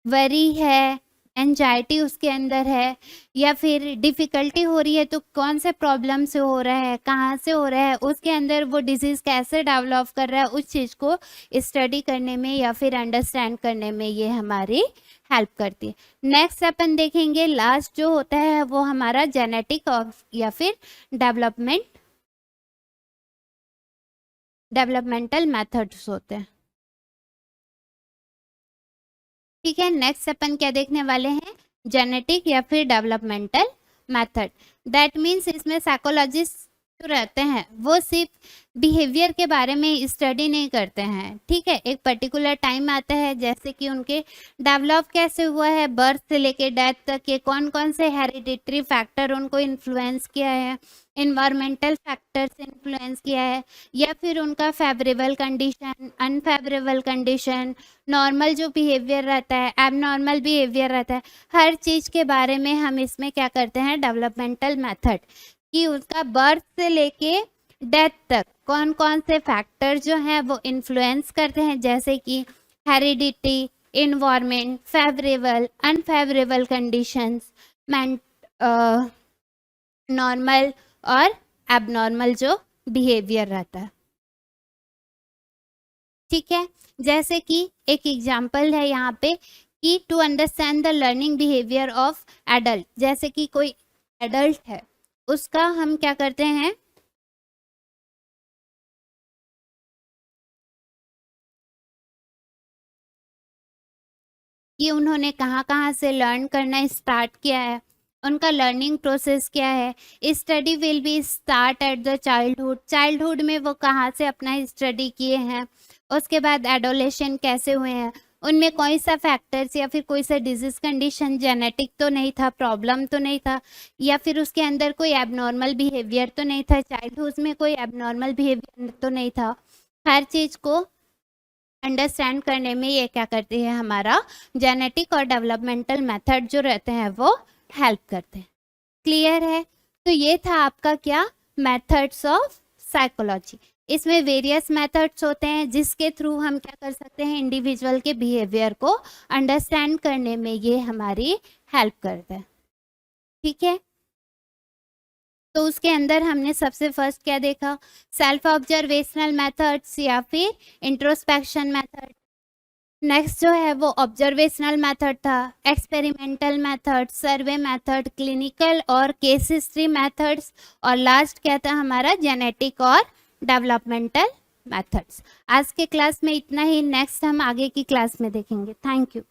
वरी है, एंजाइटी उसके अंदर है, या फिर डिफ़िकल्टी हो रही है तो कौन से प्रॉब्लम से हो रहा है, कहाँ से हो रहा है, उसके अंदर वो डिजीज़ कैसे डेवलप कर रहा है, उस चीज़ को स्टडी करने में या फिर अंडरस्टैंड करने में ये हमारी हेल्प करती है। नेक्स्ट अपन देखेंगे, लास्ट जो होता है वो हमारा जेनेटिक या फिर डेवलपमेंटल मेथड्स होते हैं। ठीक है, नेक्स्ट अपन क्या देखने वाले हैं, जेनेटिक या फिर डेवलपमेंटल मेथड। दैट मीन्स इसमें साइकोलॉजिस्ट जो रहते हैं वो सिर्फ बिहेवियर के बारे में स्टडी नहीं करते हैं। ठीक है, एक पर्टिकुलर टाइम आता है जैसे कि उनके डेवलप कैसे हुआ है, बर्थ से लेके डेथ तक के कौन कौन से हेरिडिटरी फैक्टर उनको इन्फ्लुएंस किया है, इन्वायरमेंटल फैक्टर्स इन्फ्लुएंस किया है, या फिर उनका favourable condition, unfavourable condition, normal जो बिहेवियर रहता है, एबनॉर्मल बिहेवियर रहता है, हर चीज़ के बारे में हम इसमें क्या करते हैं, डेवलपमेंटल मेथड, कि उसका बर्थ से लेके डेथ तक कौन कौन से फैक्टर जो हैं वो इन्फ्लुएंस करते हैं, जैसे कि heredity, environment, favourable, unfavourable conditions, normal और एबनॉर्मल जो बिहेवियर रहता है। ठीक है, जैसे कि एक एग्जांपल है यहाँ पे कि to understand the learning behaviour of adult, जैसे कि कोई एडल्ट है उसका हम क्या करते हैं, कि उन्होंने कहाँ कहाँ से लर्न करना स्टार्ट किया है, उनका लर्निंग प्रोसेस क्या है। Study will be start at the childhood में वो कहाँ से अपना स्टडी किए हैं, उसके बाद एडोलेशन कैसे हुए हैं, उनमें कोई सा फैक्टर्स या फिर कोई सा डिजीज कंडीशन, जेनेटिक तो नहीं था, प्रॉब्लम तो नहीं था, या फिर उसके अंदर कोई एबनॉर्मल बिहेवियर तो नहीं था, चाइल्डहुड में कोई एबनॉर्मल बिहेवियर तो नहीं था। हर चीज़ को अंडरस्टैंड करने में ये क्या करती है, हमारा जेनेटिक और डेवलपमेंटल मेथड जो रहते हैं वो हेल्प करते हैं। क्लियर है, तो ये था आपका क्या, मेथड्स ऑफ साइकोलॉजी। इसमें वेरियस मेथड्स होते हैं जिसके थ्रू हम क्या कर सकते हैं, इंडिविजुअल के बिहेवियर को अंडरस्टैंड करने में ये हमारी हेल्प करता है। ठीक है, तो उसके अंदर हमने सबसे फर्स्ट क्या देखा, सेल्फ ऑब्जर्वेशनल मेथड्स या फिर इंट्रोस्पेक्शन मेथड। नेक्स्ट जो है वो ऑब्जर्वेशनल मेथड था, experimental method, survey method, clinical और केस हिस्ट्री मेथड्स, और लास्ट क्या था हमारा, जेनेटिक और डेवलपमेंटल मेथड्स। आज के क्लास में इतना ही, नेक्स्ट हम आगे की क्लास में देखेंगे। Thank you.